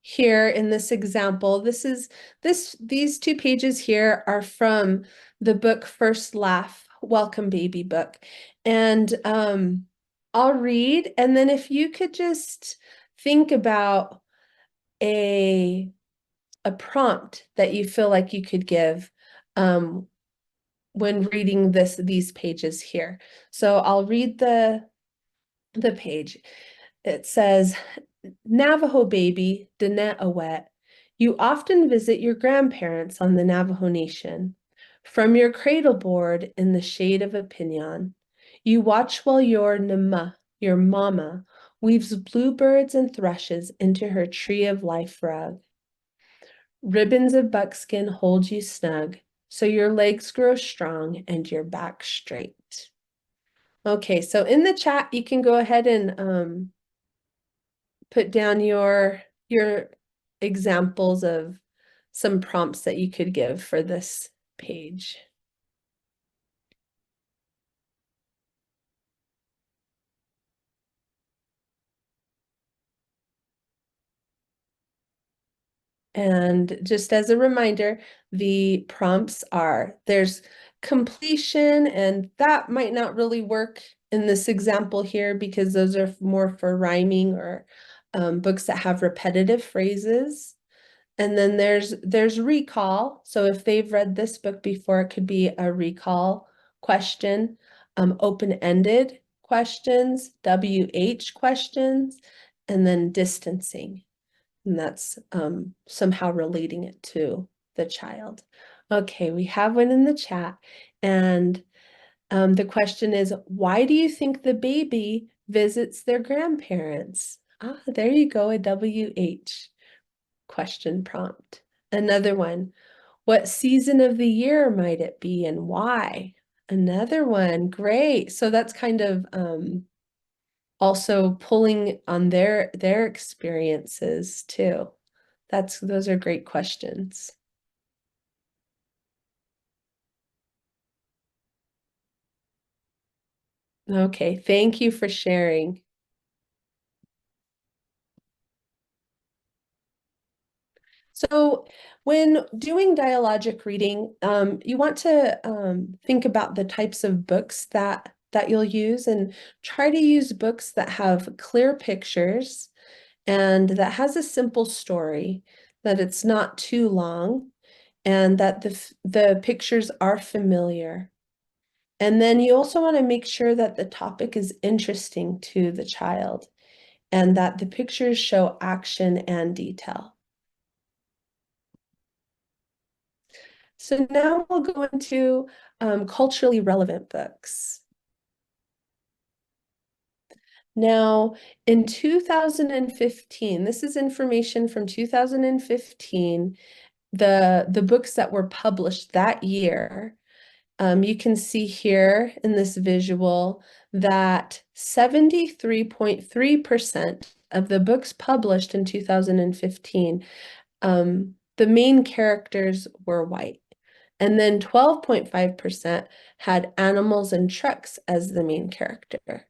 here in this example. These 2 pages here are from the book First Laugh, Welcome Baby book. And I'll read, and then if you could just think about a a prompt that you feel like you could give when reading these pages here. So I'll read the page. It says, Navajo baby, Danette Awet, you often visit your grandparents on the Navajo Nation. From your cradle board in the shade of a pinon, you watch while your Nama, your mama, weaves bluebirds and thrushes into her tree of life rug. Ribbons of buckskin hold you snug, so your legs grow strong and your back straight. Okay, so in the chat, you can go ahead and put down your examples of some prompts that you could give for this page. And just as a reminder, the prompts are, there's completion, and that might not really work in this example here because those are more for rhyming or books that have repetitive phrases. And then there's recall. So if they've read this book before, it could be a recall question, open-ended questions, WH questions, and then distancing. And that's somehow relating it to the child. Okay, we have one in the chat. And the question is, why do you think the baby visits their grandparents? Ah, there you go, a WH question prompt. Another one, what season of the year might it be and why? Another one, great. So that's kind of also pulling on their experiences too. Those are great questions. Okay, thank you for sharing. So when doing dialogic reading, you want to think about the types of books that you'll use and try to use books that have clear pictures and that has a simple story, that it's not too long, and that the pictures are familiar. And then you also want to make sure that the topic is interesting to the child and that the pictures show action and detail. So now we'll go into culturally relevant books. Now, in 2015, this is information from 2015, the books that were published that year, you can see here in this visual that 73.3% of the books published in 2015, the main characters were white. And then 12.5% had animals and trucks as the main character.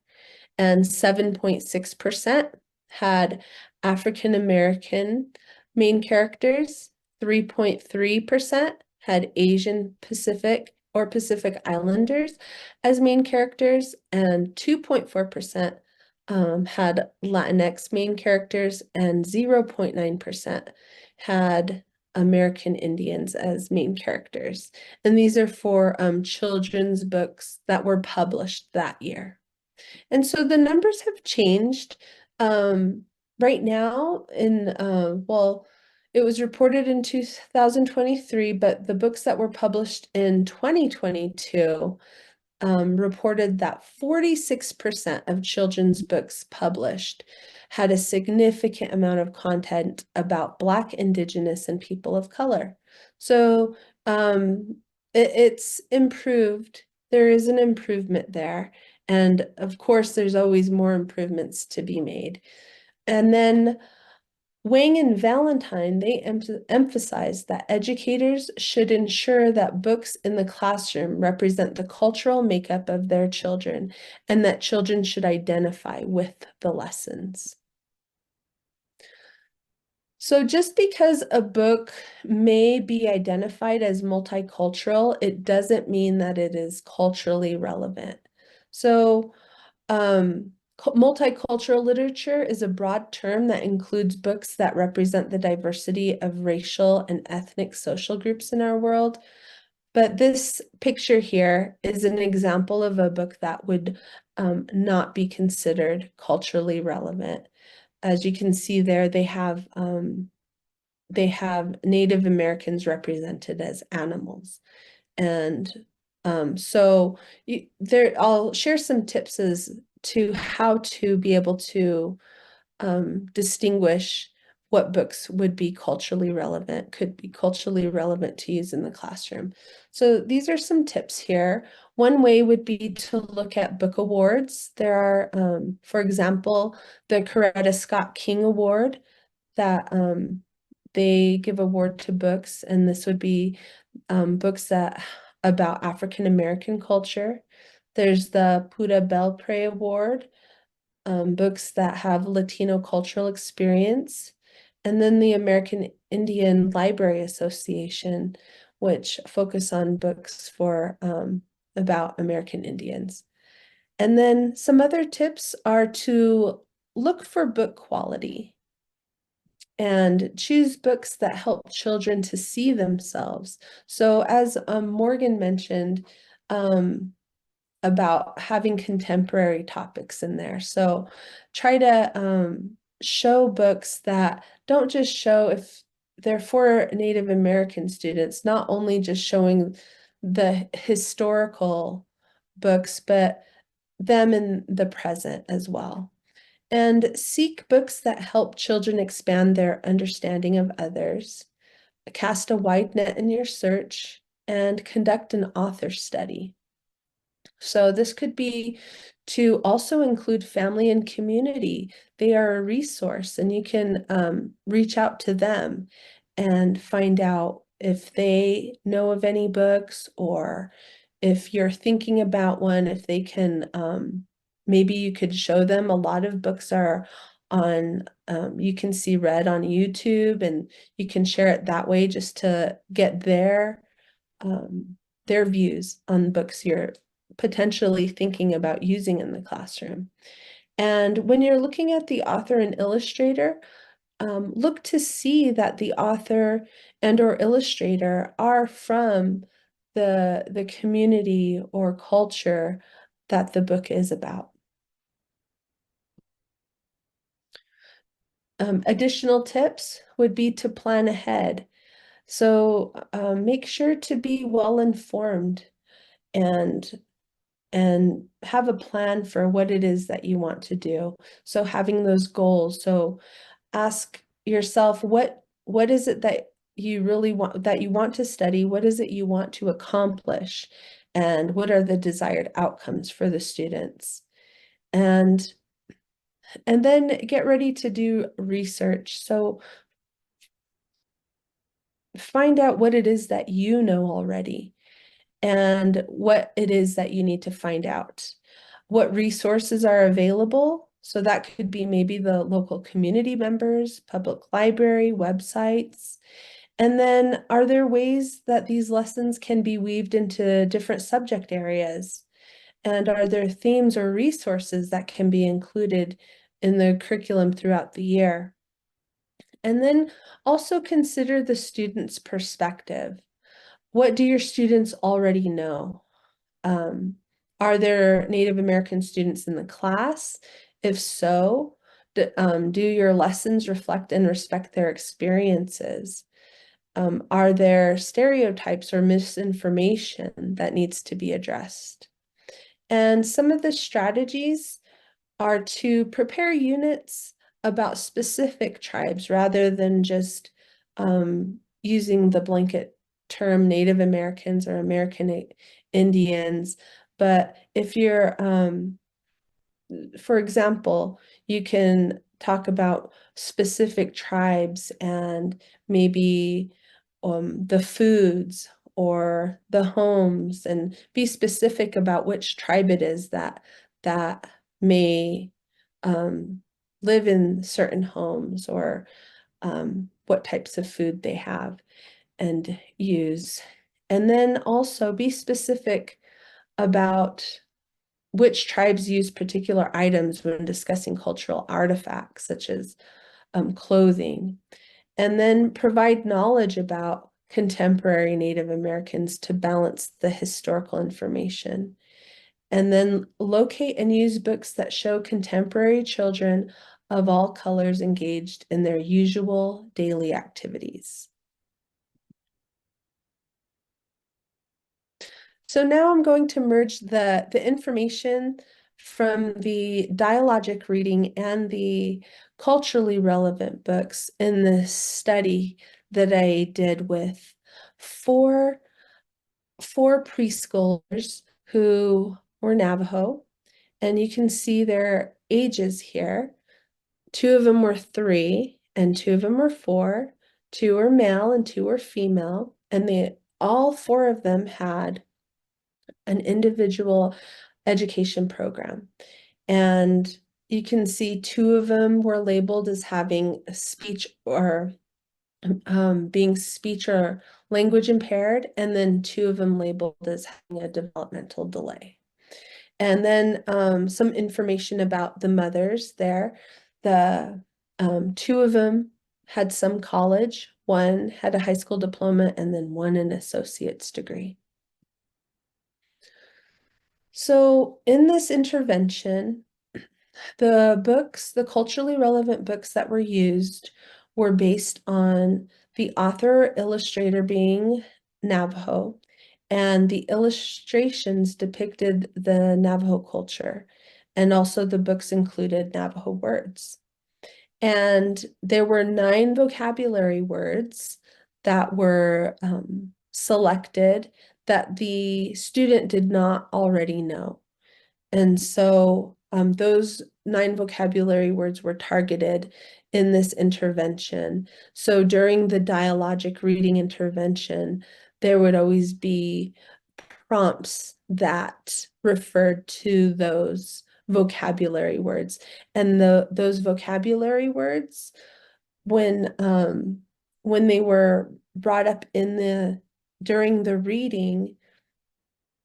And 7.6% had African American main characters. 3.3% had Asian Pacific or Pacific Islanders as main characters, and 2.4% had Latinx main characters, and 0.9% had American Indians as main characters. And these are for children's books that were published that year. And so the numbers have changed. Right now well, it was reported in 2023, but the books that were published in 2022 reported that 46% of children's books published had a significant amount of content about Black, Indigenous, and people of color. So it's improved. There is an improvement there. And of course, there's always more improvements to be made. And then Wang and Valentine, they emphasize that educators should ensure that books in the classroom represent the cultural makeup of their children and that children should identify with the lessons. So just because a book may be identified as multicultural, it doesn't mean that it is culturally relevant. So Multicultural literature is a broad term that includes books that represent the diversity of racial and ethnic social groups in our world. But this picture here is an example of a book that would not be considered culturally relevant. As you can see there, they have Native Americans represented as animals. And I'll share some tips as to how to be able to distinguish what books would be culturally relevant, could be culturally relevant to use in the classroom. So these are some tips here. One way would be to look at book awards. There are, for example, the Coretta Scott King Award that they give award to books, and this would be books that about African American culture. There's the Puda Belpre Award, books that have Latino cultural experience, and then the American Indian Library Association, which focus on books for about American Indians. And then some other tips are to look for book quality and choose books that help children to see themselves. So as Morgan mentioned, about having contemporary topics in there. So try to show books that don't just show, if they're for Native American students, not only just showing the historical books, but them in the present as well. And seek books that help children expand their understanding of others, cast a wide net in your search, and conduct an author study. So this could be to also include family and community. They are a resource, and you can reach out to them and find out if they know of any books, or if you're thinking about one, if they can, maybe you could show them. A lot of books are on, you can see read on YouTube, and you can share it that way just to get their views on books you're potentially thinking about using in the classroom. And when you're looking at the author and illustrator, look to see that the author and or illustrator are from the community or culture that the book is about. Additional tips would be to plan ahead. So make sure to be well informed and have a plan for what it is that you want to do. So having those goals. So ask yourself, what is it that you really want, that you want to study? What is it you want to accomplish? And what are the desired outcomes for the students? And then get ready to do research. So find out what it is that you know already and what it is that you need to find out. What resources are available? So that could be maybe the local community members, public library, websites. And then are there ways that these lessons can be weaved into different subject areas? And are there themes or resources that can be included in the curriculum throughout the year? And then also consider the student's perspective. What do your students already know? Are there Native American students in the class? If so, do your lessons reflect and respect their experiences? Are there stereotypes or misinformation that needs to be addressed? And some of the strategies are to prepare units about specific tribes rather than just using the blanket term Native Americans or American Indians. But if you're, for example, you can talk about specific tribes and maybe the foods or the homes, and be specific about which tribe it is that may live in certain homes, or what types of food they have and use. And then also be specific about which tribes use particular items when discussing cultural artifacts, such as clothing, and then provide knowledge about contemporary Native Americans to balance the historical information. And then locate and use books that show contemporary children of all colors engaged in their usual daily activities. So now I'm going to merge the information from the dialogic reading and the culturally relevant books in this study that I did with four preschoolers who were Navajo. And you can see their ages here. 2 of them were 3 and 2 of them were 4. 2 were male and 2 were female. And all 4 of them had an individual education program. And you can see 2 of them were labeled as having a speech or being speech or language impaired, and then 2 of them labeled as having a developmental delay. And then some information about the mothers there. The 2 of them had some college, 1 had a high school diploma, and then 1 an associate's degree. So in this intervention, the culturally relevant books that were used were based on the author or illustrator being Navajo, and the illustrations depicted the Navajo culture, and also the books included Navajo words. And there were 9 vocabulary words that were selected that the student did not already know. And so those 9 vocabulary words were targeted in this intervention. So during the dialogic reading intervention, there would always be prompts that referred to those vocabulary words. And those vocabulary words, when they were brought up during the reading,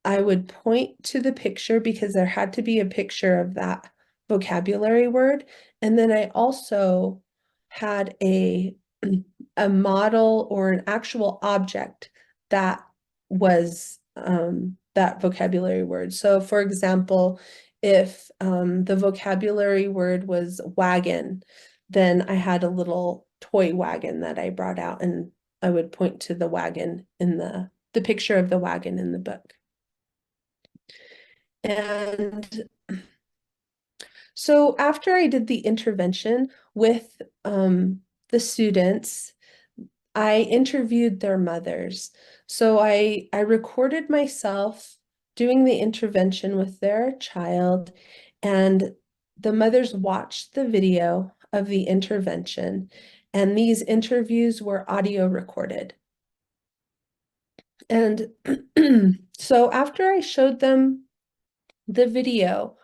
I would point to the picture because there had to be a picture of that vocabulary word. And then I also had a model or an actual object that was that vocabulary word. So for example, if the vocabulary word was wagon, then I had a little toy wagon that I brought out, and I would point to the wagon in the picture of the wagon in the book. And so after I did the intervention with the students, I interviewed their mothers. So I recorded myself doing the intervention with their child, and the mothers watched the video of the intervention, and these interviews were audio recorded. And so after I showed them the video,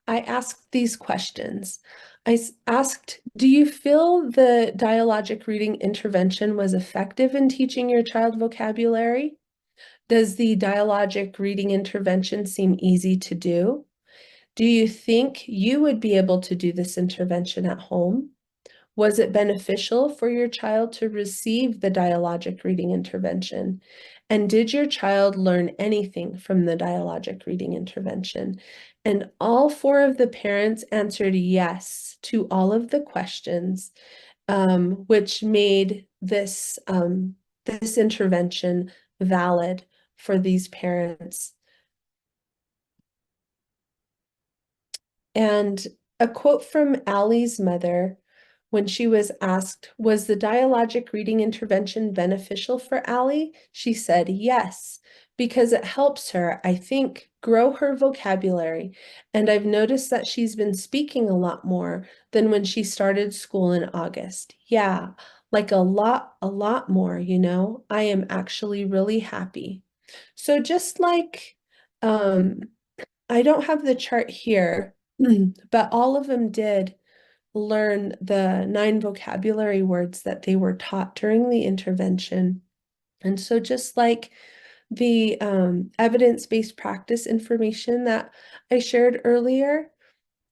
I asked these questions. I asked, do you feel the dialogic reading intervention was effective in teaching your child vocabulary? Does the dialogic reading intervention seem easy to do? Do you think you would be able to do this intervention at home? Was it beneficial for your child to receive the dialogic reading intervention? And did your child learn anything from the dialogic reading intervention? And all 4 of the parents answered yes to all of the questions, which made this intervention valid for these parents. And a quote from Allie's mother, when she was asked, was the dialogic reading intervention beneficial for Allie? She said, yes, because it helps her, I think, grow her vocabulary. And I've noticed that she's been speaking a lot more than when she started school in August. Yeah, like a lot more, you know. I am actually really happy. So just like, I don't have the chart here, but all of them did learn the 9 vocabulary words that they were taught during the intervention. And so just like the evidence-based practice information that I shared earlier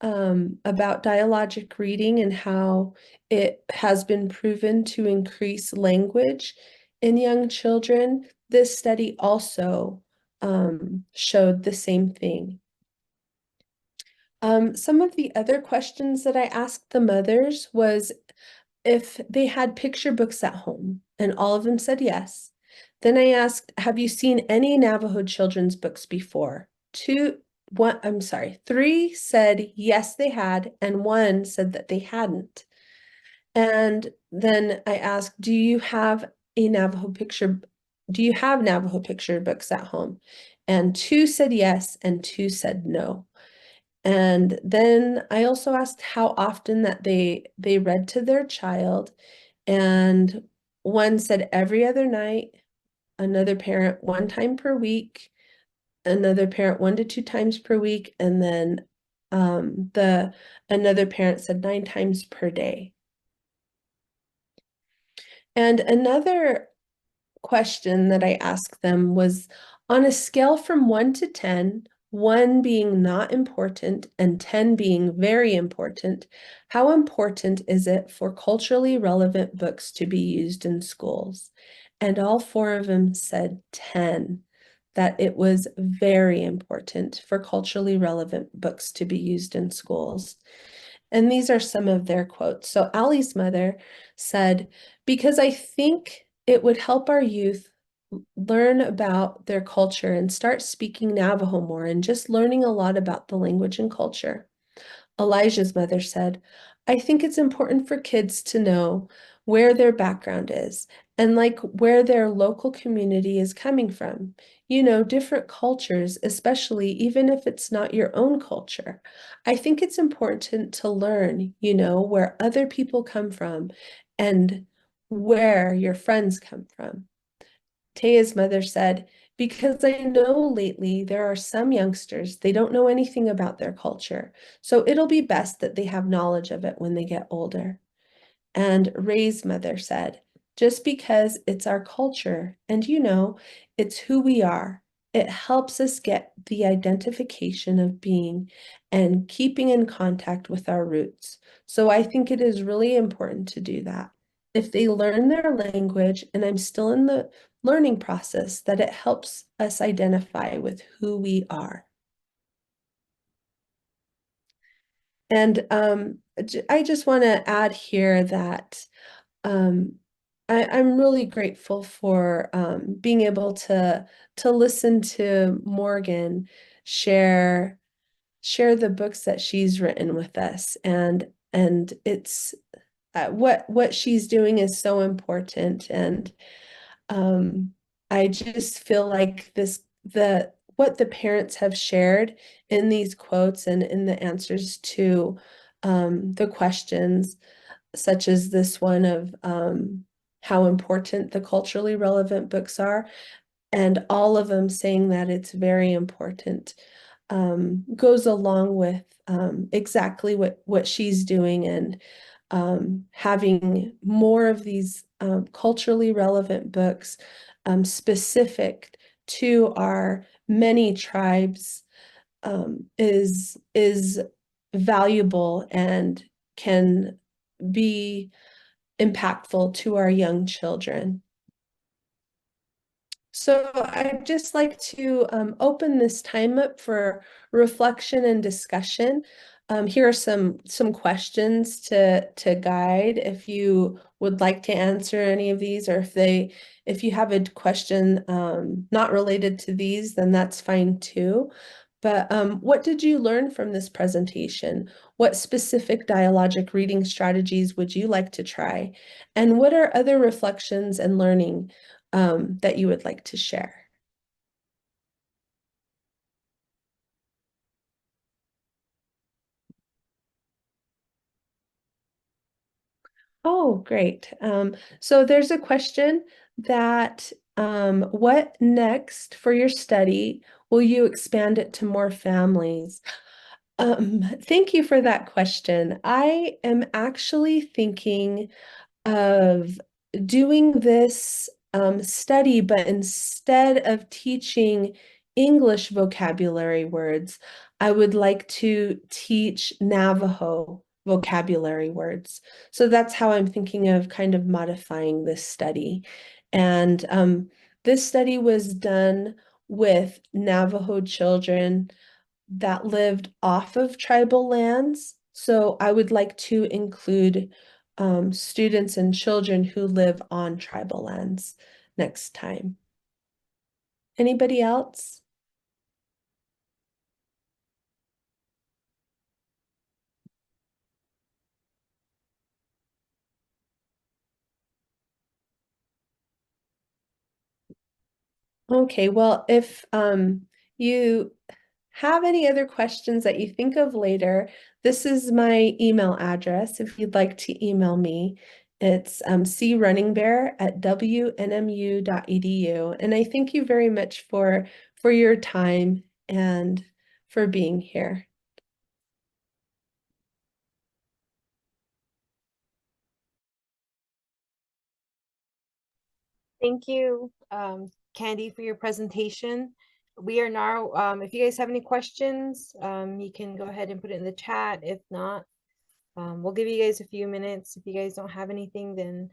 about dialogic reading and how it has been proven to increase language in young children. This study also showed the same thing. Some of the other questions that I asked the mothers was if they had picture books at home, and all of them said yes. Then I asked, have you seen any Navajo children's books before? Three said yes, they had, and one said that they hadn't. And then I asked, do you have Navajo picture books at home? And two said yes, and two said no. And then I also asked how often that they read to their child, and one said every other night, another parent 1 time per week, another parent 1 to 2 times per week, and then another parent said 9 times per day. And another question that I asked them was, on a scale from 1 to 10, 1 being not important and 10 being very important, how important is it for culturally relevant books to be used in schools? And all 4 of them said 10, that it was very important for culturally relevant books to be used in schools. And these are some of their quotes. So Allie's mother said, because I think it would help our youth learn about their culture and start speaking Navajo more and just learning a lot about the language and culture. Elijah's mother said, I think it's important for kids to know where their background is and like where their local community is coming from. You know, different cultures, especially even if it's not your own culture. I think it's important to learn, you know, where other people come from and where your friends come from. Taya's mother said, because I know lately there are some youngsters, they don't know anything about their culture. So it'll be best that they have knowledge of it when they get older. And Ray's mother said, just because it's our culture and you know, it's who we are, it helps us get the identification of being and keeping in contact with our roots. So I think it is really important to do that. If they learn their language, and I'm still in the learning process, that it helps us identify with who we are. And I just want to add here that I'm really grateful for being able to listen to Morgan share the books that she's written with us, and it's what she's doing is so important, and I just feel like what the parents have shared in these quotes and in the answers to the questions, such as this one of how important the culturally relevant books are, and all of them saying that it's very important, goes along with exactly what she's doing, and having more of these culturally relevant books specific to our many tribes is valuable and can be impactful to our young children. So I'd just like to open this time up for reflection and discussion. Here are some questions to guide if you would like to answer any of these, or if you have a question not related to these, then that's fine too. But what did you learn from this presentation? What specific dialogic reading strategies would you like to try? And what are other reflections and learning that you would like to share? Oh, great. So there's a question that what next for your study? Will you expand it to more families? Thank you for that question. I am actually thinking of doing this study, but instead of teaching English vocabulary words, I would like to teach Navajo vocabulary words. So that's how I'm thinking of kind of modifying this study. And this study was done with Navajo children that lived off of tribal lands. So I would like to include students and children who live on tribal lands next time. Anybody else? Okay, well, if you have any other questions that you think of later, this is my email address if you'd like to email me. It's crunningbear@wnmu.edu. And I thank you very much for your time and for being here. Thank you, Candy, for your presentation. We are now, if you guys have any questions, you can go ahead and put it in the chat. If not, we'll give you guys a few minutes. If you guys don't have anything, then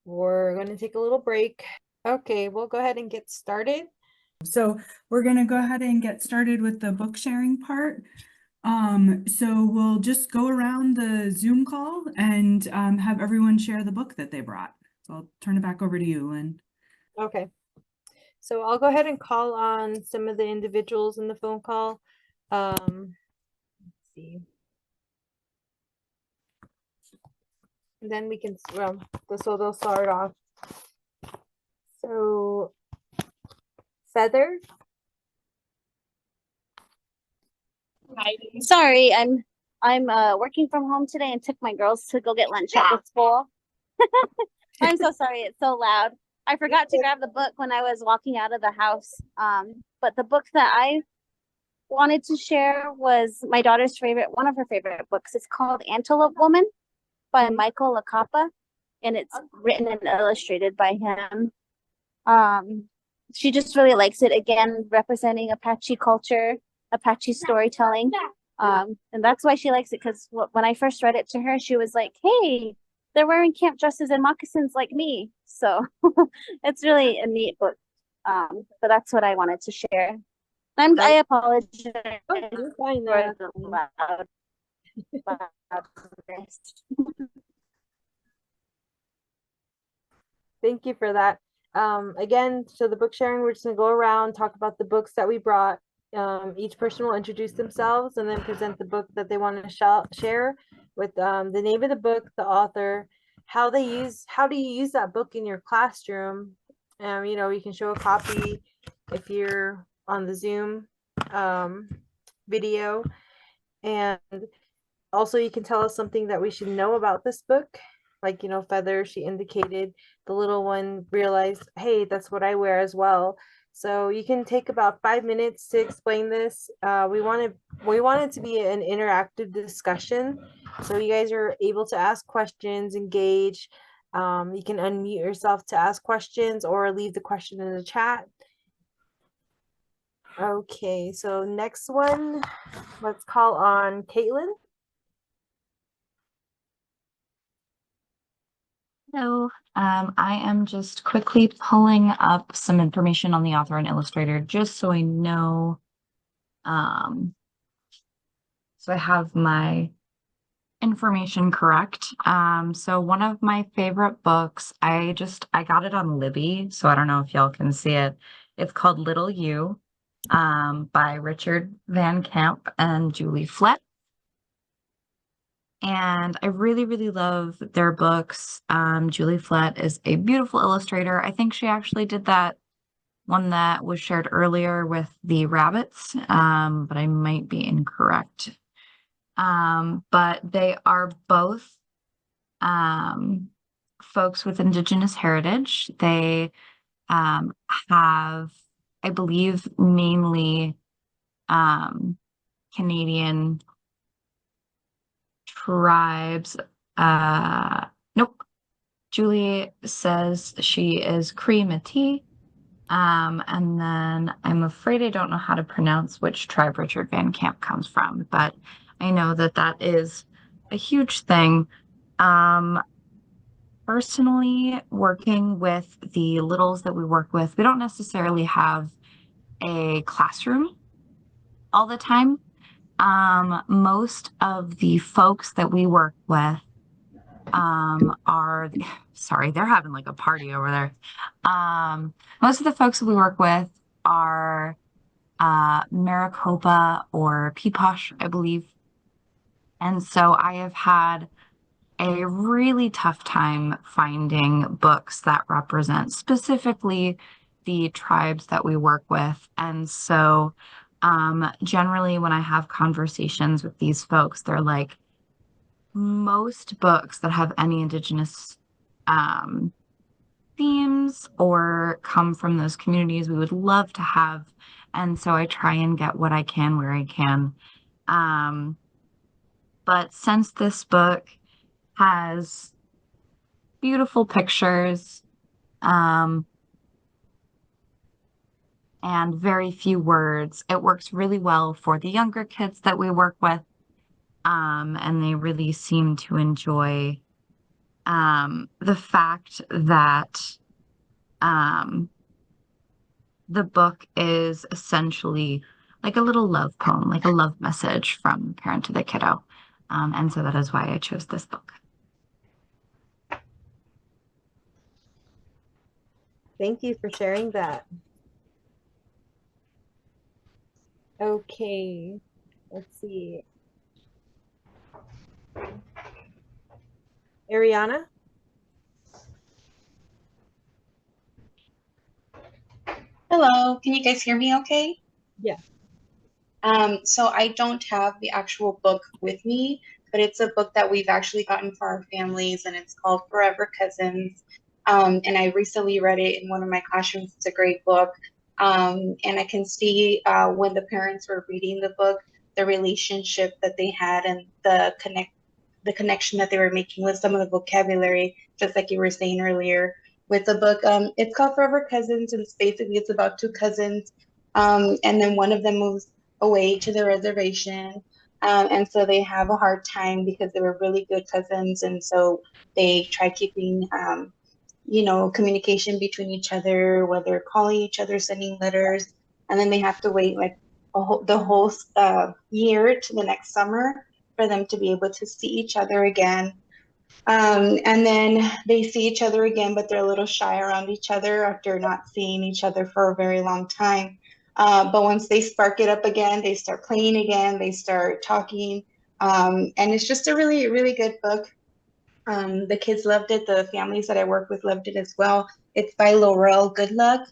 we're going to take a little break. Okay, we'll go ahead and get started. So we're going to go ahead and get started with the book sharing part. So we'll just go around the Zoom call and have everyone share the book that they brought. So I'll turn it back over to you, Lynn. Okay. So I'll go ahead and call on some of the individuals in the phone call. Let's see. And then we can, so they'll start off. So, Feather. Hi. Sorry, I'm working from home today and took my girls to go get lunch at the school. I'm so sorry, it's so loud. I forgot to grab the book when I was walking out of the house. But the book that I wanted to share was my daughter's favorite, one of her favorite books. It's called Antelope Woman by Michael LaCappa, and it's written and illustrated by him. She just really likes it, again, representing Apache culture, Apache storytelling. And that's why she likes it, because when I first read it to her, she was like, hey, they're wearing camp dresses and moccasins like me. So it's really a neat book. But that's what I wanted to share. I apologize You're fine, for the loudness. Thank you for that. Again, so the book sharing, we're just gonna go around, talk about the books that we brought. Each person will introduce themselves and then present the book that they want to share with the name of the book, the author, how do you use that book in your classroom. You know, you can show a copy if you're on the Zoom video, and also you can tell us something that we should know about this book. Like, you know, Feather, she indicated the little one realized, hey, that's what I wear as well. So you can take about 5 minutes to explain this. We want it to be an interactive discussion, so you guys are able to ask questions, engage. You can unmute yourself to ask questions or leave the question in the chat. Okay, so next one, let's call on Caitlin. So I am just quickly pulling up some information on the author and illustrator just so I know. So I have my information correct. So one of my favorite books, I got it on Libby, so I don't know if y'all can see it. It's called Little You by Richard Van Camp and Julie Flett. And I really, really love their books. Julie Flett is a beautiful illustrator. I think she actually did that one that was shared earlier with the rabbits, but I might be incorrect. But they are both folks with Indigenous heritage. They have, I believe, mainly Canadian tribes. Nope, Julie says she is Cree Métis. And then I'm afraid I don't know how to pronounce which tribe Richard Van Camp comes from, but I know that that is a huge thing. Personally, working with the littles that we work with, we don't necessarily have a classroom all the time. Most of the folks that we work with are sorry, they're having like a party over there. Most of the folks that we work with are Maricopa or Peeposh, I believe. And so I have had a really tough time finding books that represent specifically the tribes that we work with. And so generally when I have conversations with these folks, they're like, most books that have any Indigenous themes or come from those communities we would love to have. And so I try and get what I can where I can. But since this book has beautiful pictures and very few words, it works really well for the younger kids that we work with. And they really seem to enjoy the fact that the book is essentially like a little love poem, like a love message from parent to the kiddo. And so that is why I chose this book. Thank you for sharing that. Okay, let's see. Ariana? Hello, can you guys hear me okay? Yeah. So I don't have the actual book with me, but it's a book that we've actually gotten for our families, and it's called Forever Cousins. And I recently read it in one of my classrooms. It's a great book. And I can see when the parents were reading the book, the relationship that they had and the connection that they were making with some of the vocabulary, just like you were saying earlier with the book. It's called Forever Cousins, and it's about two cousins. And then one of them moves away to the reservation. And so they have a hard time because they were really good cousins. And so they try keeping, communication between each other, whether calling each other, sending letters. And then they have to wait like the whole year to the next summer for them to be able to see each other again. And then they see each other again, but they're a little shy around each other after not seeing each other for a very long time. But once they spark it up again, they start playing again, they start talking. And it's just a really, really good book. The kids loved it. The families that I work with loved it as well. It's by Laurel Goodluck.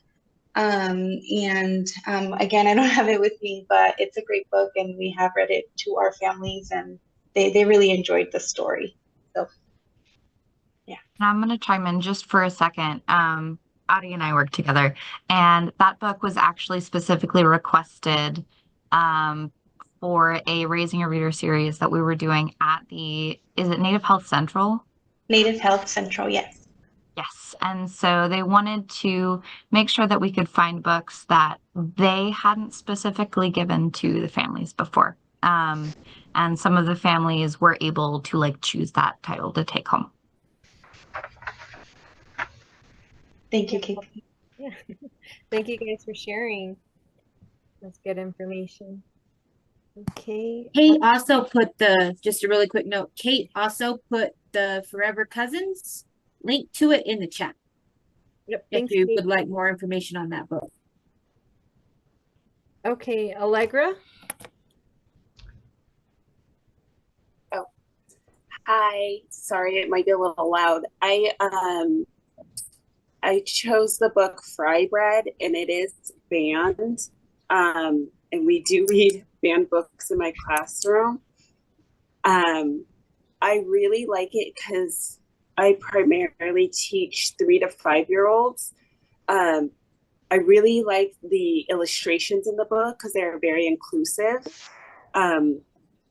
Again, I don't have it with me, but it's a great book, and we have read it to our families, and they really enjoyed the story. So, yeah. I'm going to chime in just for a second. Audie and I work together, and that book was actually specifically requested for a Raising a Reader series that we were doing at is it Native Health Central? Native Health Central, yes. Yes. And so they wanted to make sure that we could find books that they hadn't specifically given to the families before. And some of the families were able to like choose that title to take home. Thank you, Kate. Yeah. Thank you guys for sharing. That's good information. Okay. Kate also put just a really quick note, Kate also put the Forever Cousins link to it in the chat. Yep. If you would like more information on that book. Okay, Allegra. Oh, hi. Sorry, it might be a little loud. I chose the book Fry Bread, and it is banned. And we do read banned books in my classroom. I really like it because I primarily teach 3 to 5-year-olds. I really like the illustrations in the book because they're very inclusive.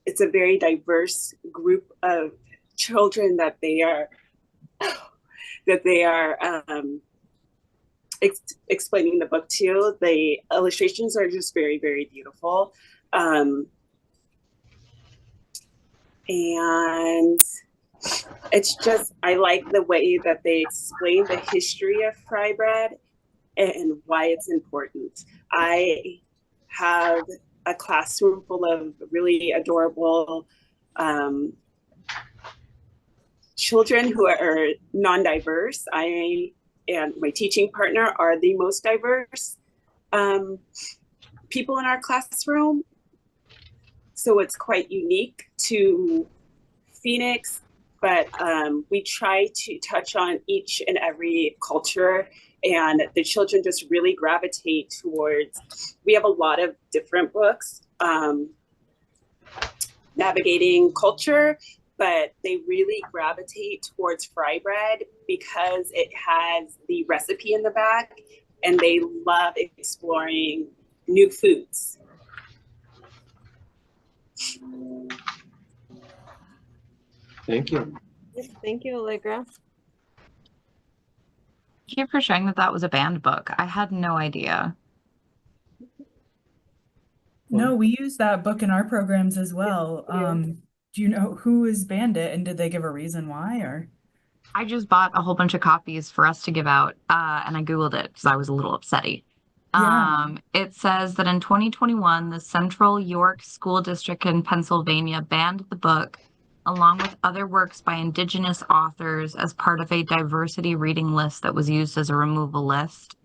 It's a very diverse group of children that that they are explaining the book to. The illustrations are just very, very beautiful. And it's just, I like the way that they explain the history of fry bread and why it's important. I have a classroom full of really adorable children who are non-diverse. I and my teaching partner are the most diverse people in our classroom. So it's quite unique to Phoenix, but we try to touch on each and every culture, and the children just really gravitate towards, we have a lot of different books navigating culture, but they really gravitate towards fry bread because it has the recipe in the back, and they love exploring new foods. Thank you. Thank you, Allegra. Thank you for sharing that that was a banned book. I had no idea. No, we use that book in our programs as well. Do you know who has banned it, and did they give a reason why? Or I just bought a whole bunch of copies for us to give out, and I Googled it because I was a little upsetty. It says that in 2021, the Central York School District in Pennsylvania banned the book, along with other works by Indigenous authors, as part of a diversity reading list that was used as a removal list.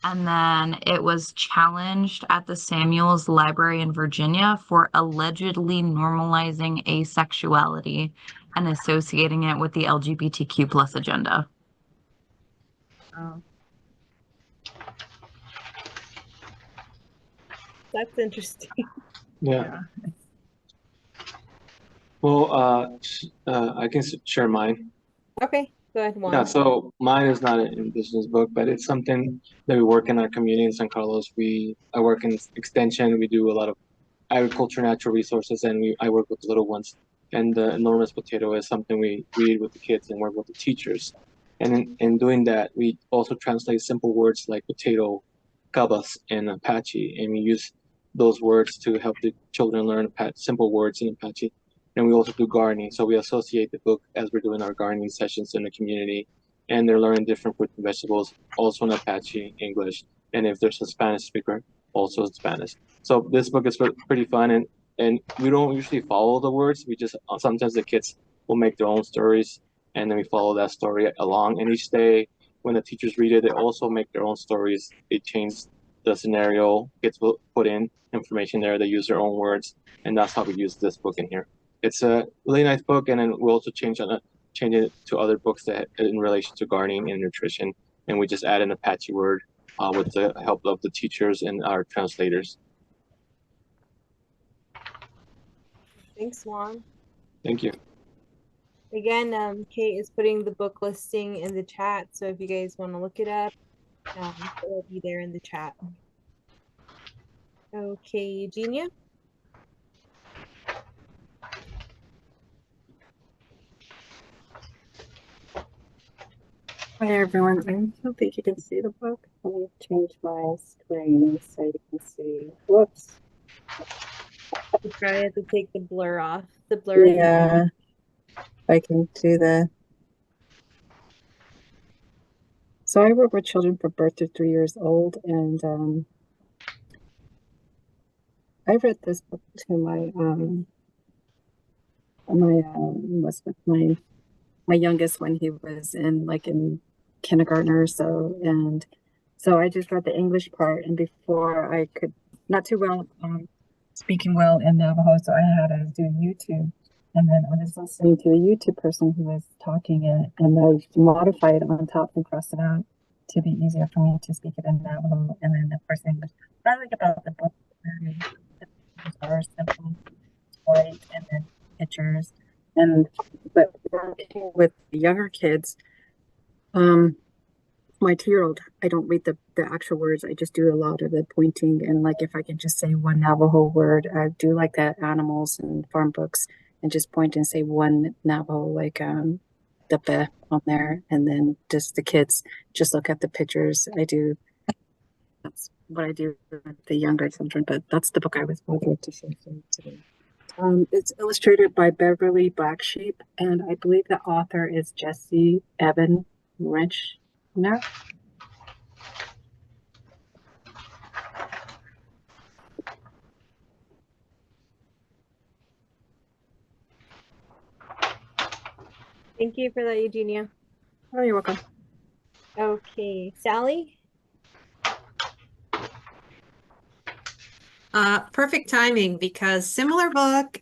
And then it was challenged at the Samuels Library in Virginia for allegedly normalizing asexuality and associating it with the LGBTQ plus agenda. That's interesting. Yeah. Well, I can share mine. Okay, go ahead, Juan. Yeah, so mine is not an Indigenous book, but it's something that we work in our community in San Carlos. I work in extension. We do a lot of agriculture, natural resources, and I work with the little ones. And the enormous potato is something we read with the kids and work with the teachers. And in doing that, we also translate simple words like potato, cabas, and Apache, and we use those words to help the children learn simple words in Apache. And we also do gardening, so we associate the book as we're doing our gardening sessions in the community, and they're learning different fruits and vegetables, also in Apache, English, and if there's a Spanish speaker, also in Spanish. So this book is pretty fun, and we don't usually follow the words. We just sometimes the kids will make their own stories, and then we follow that story along. And each day, when the teachers read it, they also make their own stories. They change the scenario, kids will put in information there. They use their own words, and that's how we use this book in here. It's a really nice book, and then we'll also change it to other books that in relation to gardening and nutrition, and we just add an Apache word with the help of the teachers and our translators. Thanks, Juan. Thank you. Again, Kate is putting the book listing in the chat, so if you guys want to look it up, it'll be there in the chat. Okay, Eugenia. Hi everyone, I don't think you can see the book. Let me change my screen so you can see. Whoops. You probably have to take the blur off. The blur. Yeah, I can do that. So I work with children from birth to 3 years old, and I read this book to my youngest when he was in kindergarten or so, and so I just read the English part, and before I could not too well speaking well in Navajo, so I had to do YouTube, and then I was listening to a YouTube person who was talking it, and I modified it on top and crossed it out to be easier for me to speak it in Navajo, and then of course English. What I like about the book are simple, white, and then pictures, but working with the younger kids, my 2-year-old, I don't read the actual words. I just do a lot of the pointing, and like if I can just say one Navajo word, I do like that animals and farm books, and just point and say one Navajo, like the be on there, and then just the kids just look at the pictures. That's what I do with the younger children, but that's the book I was bothered to share for you today. It's illustrated by Beverly Blacksheep, and I believe the author is Jesse Evan Renchner. Thank you for that, Eugenia. Oh, you're welcome. Okay, Sally? Perfect timing because similar book.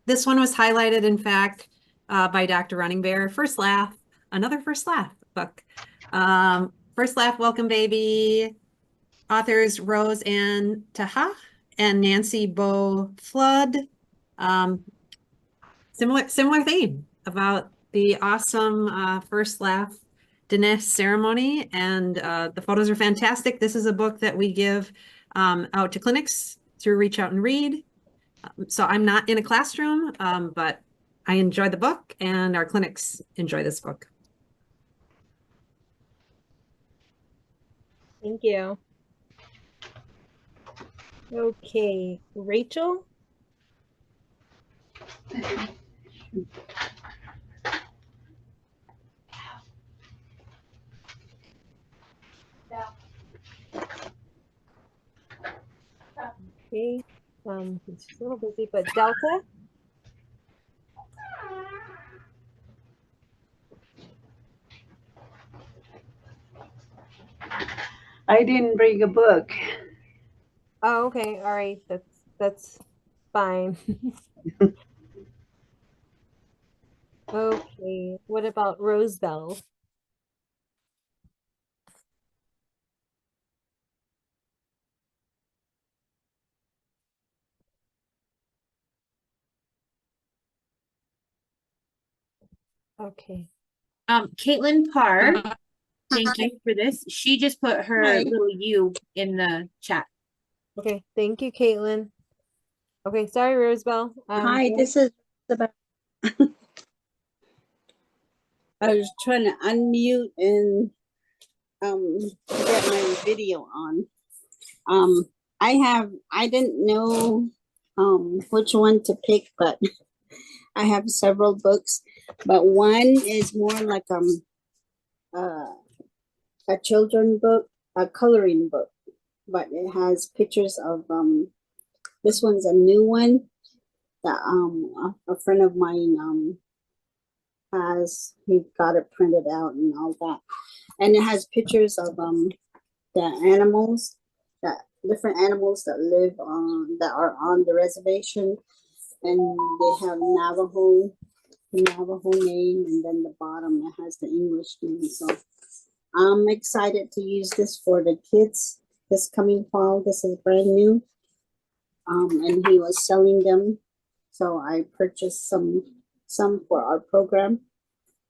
This one was highlighted, in fact, by Dr. Running Bear. First Laugh, another First Laugh book. First Laugh, Welcome Baby. Authors Rose Ann Taha and Nancy Bo Flood. Similar theme about the awesome First Laugh Dinesh ceremony, and the photos are fantastic. This is a book that we give out to clinics through Reach Out and Read. So I'm not in a classroom, but I enjoy the book and our clinics enjoy this book. Thank you. Okay, Rachel? Okay, it's a little busy, but Delta? I didn't bring a book. Oh, okay, all right, that's fine. Okay, what about Rosebell? Okay. Caitlin Parr, thank you for this. She just put her Hi. little U in the chat. Okay, thank you, Caitlin. Okay, sorry, Rosebell. Hi, this is about. I was trying to unmute and get my video on. I didn't know which one to pick, but I have several books, but one is more like a children book, a coloring book, but it has pictures of this one's a new one that a friend of mine he got it printed out and all that, and it has pictures of the animals, that different animals that live on that are on the reservation, and they have Navajo name, and then the bottom it has the English name. So I'm excited to use this for the kids this coming fall. This is brand new, and he was selling them, so I purchased some for our program.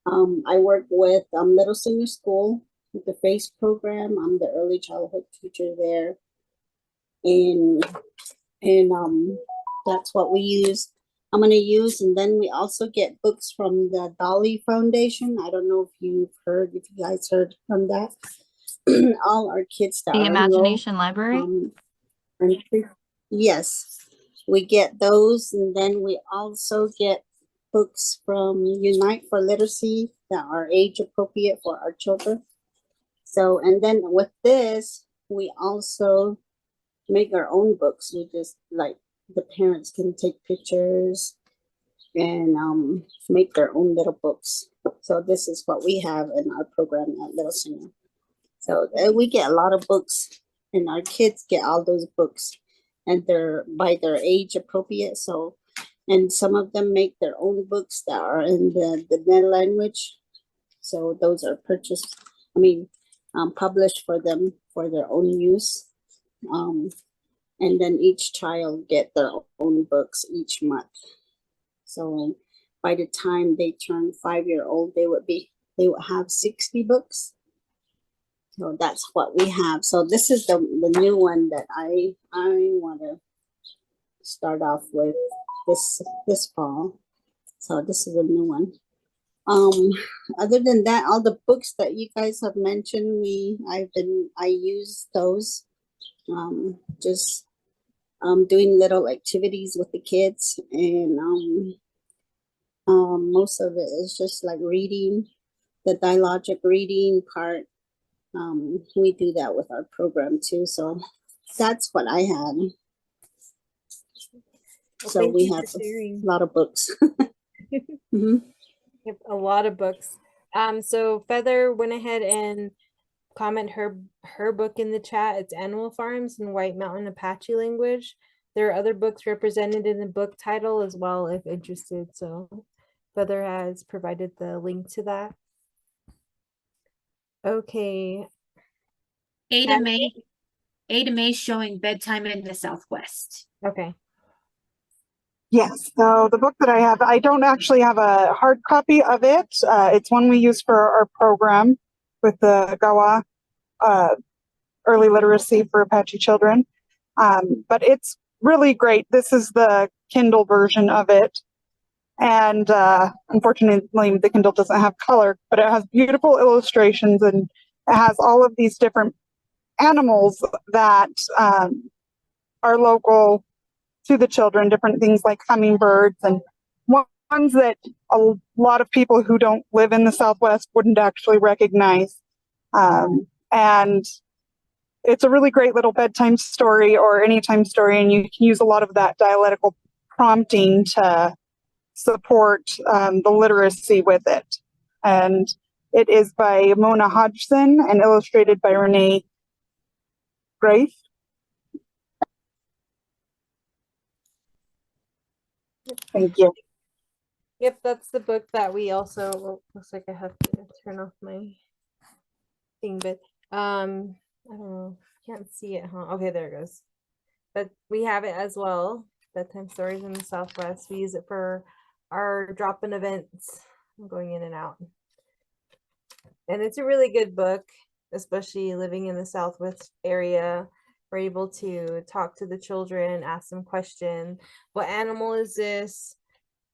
I work with Little Senior School with the FACE program. I'm the early childhood teacher there, and that's what we use. I'm going to use, and then we also get books from the Dolly Foundation. I don't know if you guys heard from that. All our kids that The are Imagination enrolled, Library? yes, we get those, and then we also get books from Unite for Literacy that are age appropriate for our children. So, and then with this, we also make our own books. We just like the parents can take pictures and make their own little books. So this is what we have in our program at Little Singer. So we get a lot of books, and our kids get all those books, and they're by their age appropriate. So, and some of them make their own books that are in the Net language. So those are purchased, published for them for their own use. And then each child get their own books each month. So by the time they turn 5-year-old, they would have 60 books. So that's what we have. So this is the new one that I want to start off with this fall. So this is a new one. Um, other than that, all the books that you guys have mentioned, I use those. Just doing little activities with the kids, and most of it is just like reading, the dialogic reading part. We do that with our program too. So that's what I had. Well, So thank we you have for sharing. a lot of books. Mhm. Yep, a lot of books. So Feather went ahead and comment her book in the chat. It's Animal Farms in White Mountain Apache language. There are other books represented in the book title as well if interested. So Feather has provided the link to that. Okay. Ada May showing bedtime in the Southwest. Okay. Yes, so the book that I have, I don't actually have a hard copy of it. It's one we use for our program with the GAWA early literacy for Apache children. But it's really great. This is the Kindle version of it. And unfortunately, the Kindle doesn't have color, but it has beautiful illustrations, and it has all of these different animals that are local to the children, different things like hummingbirds and ones that a lot of people who don't live in the Southwest wouldn't actually recognize. And it's a really great little bedtime story or anytime story, and you can use a lot of that dialectical prompting to support the literacy with it. And it is by Mona Hodgson and illustrated by Renee Grace. Thank you. Yep, that's the book that we also, well, looks like I have to turn off my thing, but I don't know, can't see it, huh? Okay, there it goes. But we have it as well. Bedtime Stories in the Southwest. We use it for our drop-in events. I'm going in and out. And it's a really good book, especially living in the Southwest area. We're able to talk to the children, ask them questions. What animal is this?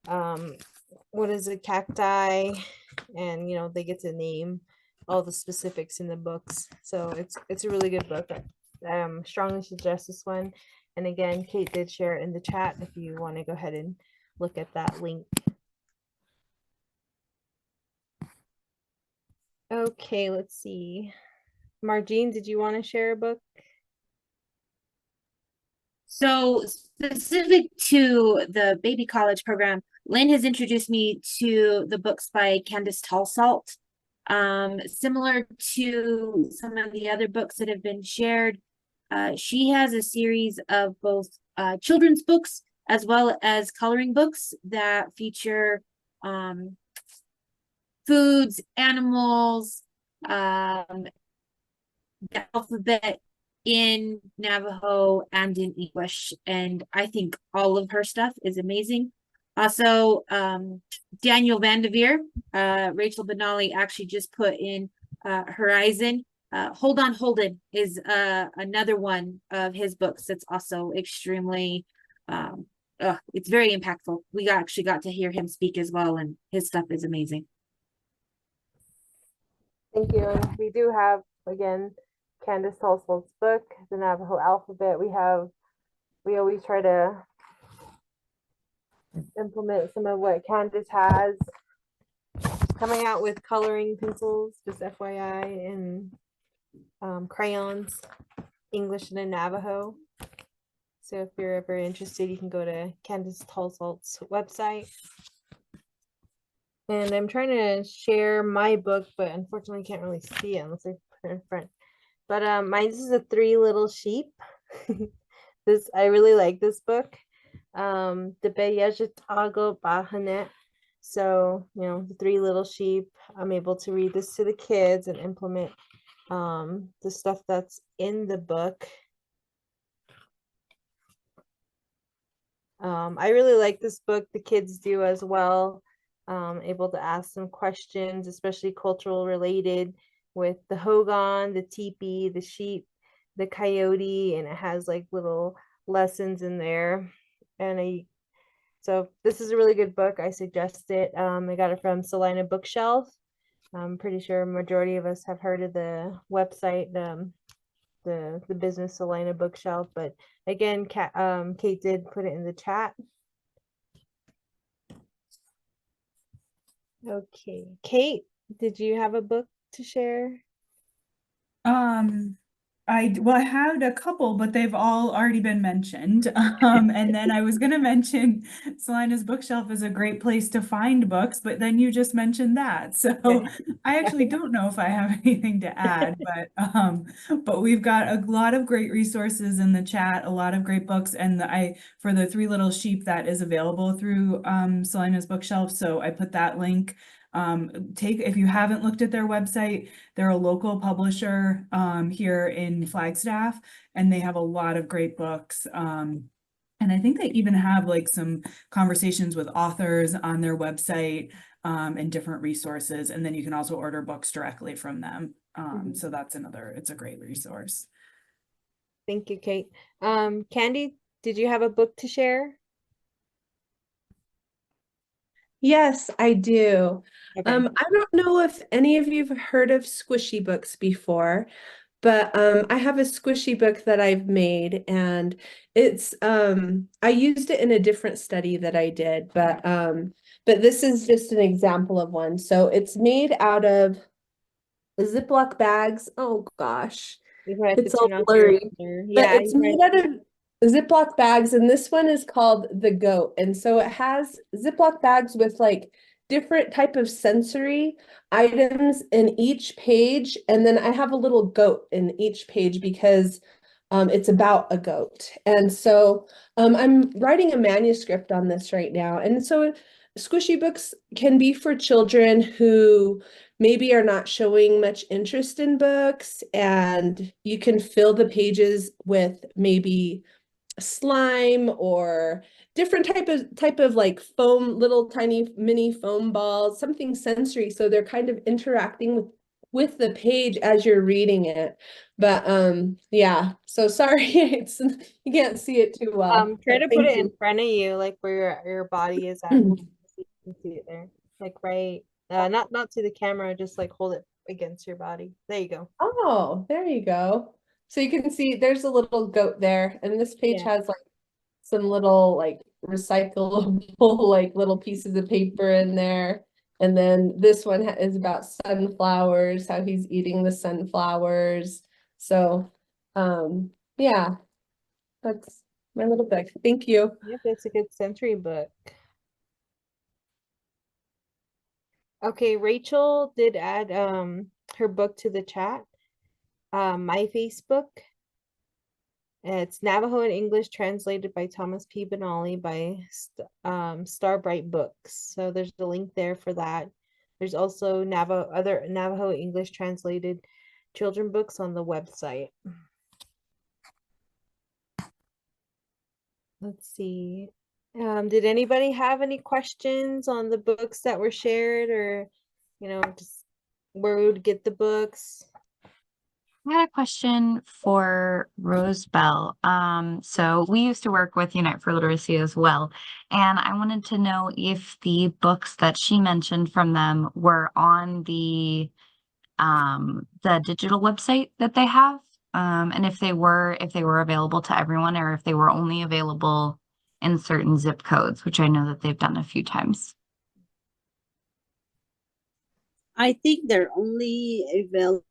What is a cacti? And they get to name all the specifics in the books. So it's a really good book. I strongly suggest this one. And again, Kate did share it in the chat if you want to go ahead and look at that link. Okay, let's see. Margine, did you want to share a book? So specific to the baby college program, Lynn has introduced me to the books by Candace Tallsalt. Similar to some of the other books that have been shared, she has a series of both children's books as well as coloring books that feature foods, animals, the alphabet in Navajo and in English. And I think all of her stuff is amazing. Also, Daniel Vandeveer, Rachel Benally actually just put in Horizon. Hold On Holden is another one of his books that's also extremely, it's very impactful. We actually got to hear him speak as well, and his stuff is amazing. Thank you. And we do have, again, Candace Tallsalt's book, The Navajo Alphabet. We always try to implement some of what Candace has coming out with coloring pencils, just FYI, and crayons, English and in Navajo. So if you're ever interested, you can go to Candace Tallsalt's website. And I'm trying to share my book, but unfortunately can't really see it unless I put it in front. But mine is the Three Little Sheep. I really like this book. The Beyajitago Bahanet. So, the Three Little Sheep. I'm able to read this to the kids and implement the stuff that's in the book. I really like this book. The kids do as well. Able to ask some questions, especially cultural related, with the hogan, the teepee, the sheep, the coyote, and it has like little lessons in there. And So this is a really good book. I suggest it. I got it from Salina Bookshelf. I'm pretty sure a majority of us have heard of the website, the business Salina Bookshelf. But again, Kate did put it in the chat. Okay, Kate, did you have a book to share? I had a couple, but they've all already been mentioned. And then I was gonna mention Selina's Bookshelf is a great place to find books, but then you just mentioned that. So I actually don't know if I have anything to add, but we've got a lot of great resources in the chat, a lot of great books, and for the Three Little Sheep that is available through Selina's Bookshelf. So I put that link. If you haven't looked at their website, they're a local publisher here in Flagstaff, and they have a lot of great books. And I think they even have like some conversations with authors on their website and different resources. And then you can also order books directly from them. So that's it's a great resource. Thank you, Kate. Candy, did you have a book to share? Yes, I do. Okay. I don't know if any of you have heard of squishy books before, but I have a squishy book that I've made, and it's I used it in a different study that I did, but this is just an example of one. So it's made out of Ziploc bags. Oh gosh, it's all blurry. Yeah, But it's made out of Ziploc bags, and this one is called the goat. And so it has Ziploc bags with like different type of sensory items in each page, and then I have a little goat in each page because it's about a goat. And so I'm writing a manuscript on this right now. And so squishy books can be for children who maybe are not showing much interest in books, and you can fill the pages with maybe slime or different type of like foam, little tiny mini foam balls, something sensory, so they're kind of interacting with the page as you're reading it. But yeah, so sorry, you can't see it too well. Try to put it in front of you, like where your body is at. You can see it there, like right, not to the camera, just like hold it against your body. There you go. Oh, there you go. So you can see there's a little goat there, and this page has like some little like recyclable like little pieces of paper in there. And then this one is about sunflowers, how he's eating the sunflowers. So yeah, that's my little book. Thank you. Yep, it's a good sensory book. Okay, Rachel did add her book to the chat. My Facebook. It's Navajo and English translated by Thomas P. Benally by Starbright Books. So there's the link there for that. There's also other Navajo English translated children books on the website. Let's see. Did anybody have any questions on the books that were shared, or just where we would get the books? I had a question for Rose Bell. So we used to work with Unite for Literacy as well, and I wanted to know if the books that she mentioned from them were on the digital website that they have, and if they were available to everyone, or if they were only available in certain zip codes, which I know that they've done a few times. I think they're only available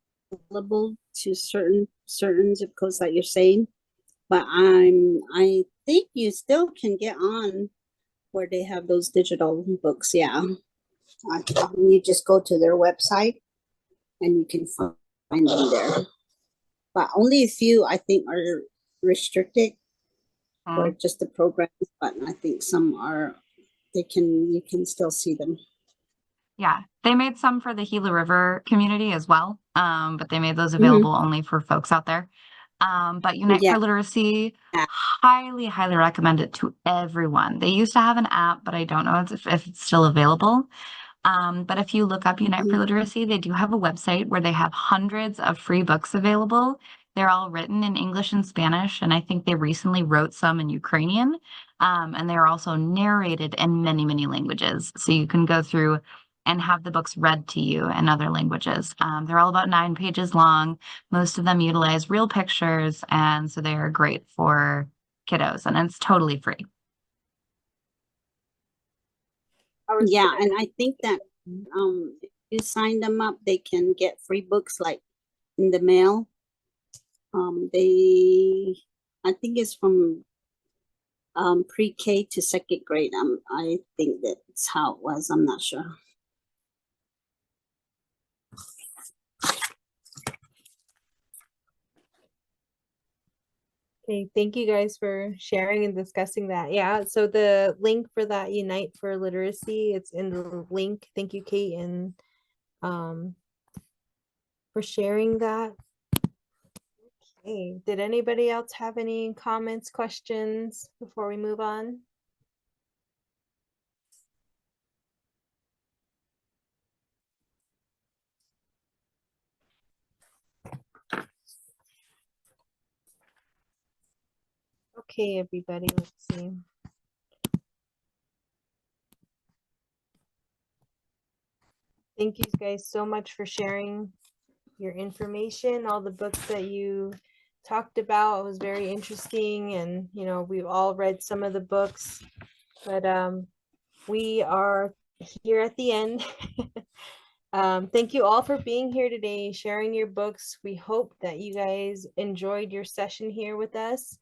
to certain zip codes that you're saying, but I think you still can get on where they have those digital books. Yeah, you just go to their website and you can find them there. But only a few, I think, are restricted for just the programs. But I think some are. You can still see them. Yeah, they made some for the Gila River community as well, but they made those available only for folks out there. But Unite for Literacy, highly, highly recommend it to everyone. They used to have an app, but I don't know if it's still available. But if you look up Unite for Literacy, they do have a website where they have hundreds of free books available They're all written in English and Spanish, and I think they recently wrote some in Ukrainian. And they're also narrated in many, many languages. So you can go through and have the books read to you in other languages. They're all about 9 pages long. Most of them utilize real pictures, and so they are great for kiddos, and it's totally free. Yeah, and I think that if you sign them up, they can get free books like in the mail. I think it's from pre-K to 2nd grade. I think that's how it was. I'm not sure. Okay, thank you guys for sharing and discussing that. Yeah, so the link for that Unite for Literacy, it's in the link. Thank you, Kate, and for sharing that. Okay, did anybody else have any comments, questions before we move on? Okay, everybody, let's see. Thank you guys so much for sharing your information, all the books that you talked about. It was very interesting, and you know, we've all read some of the books, but we are here at the end. Thank you all for being here today, sharing your books. We hope that you guys enjoyed your session here with us.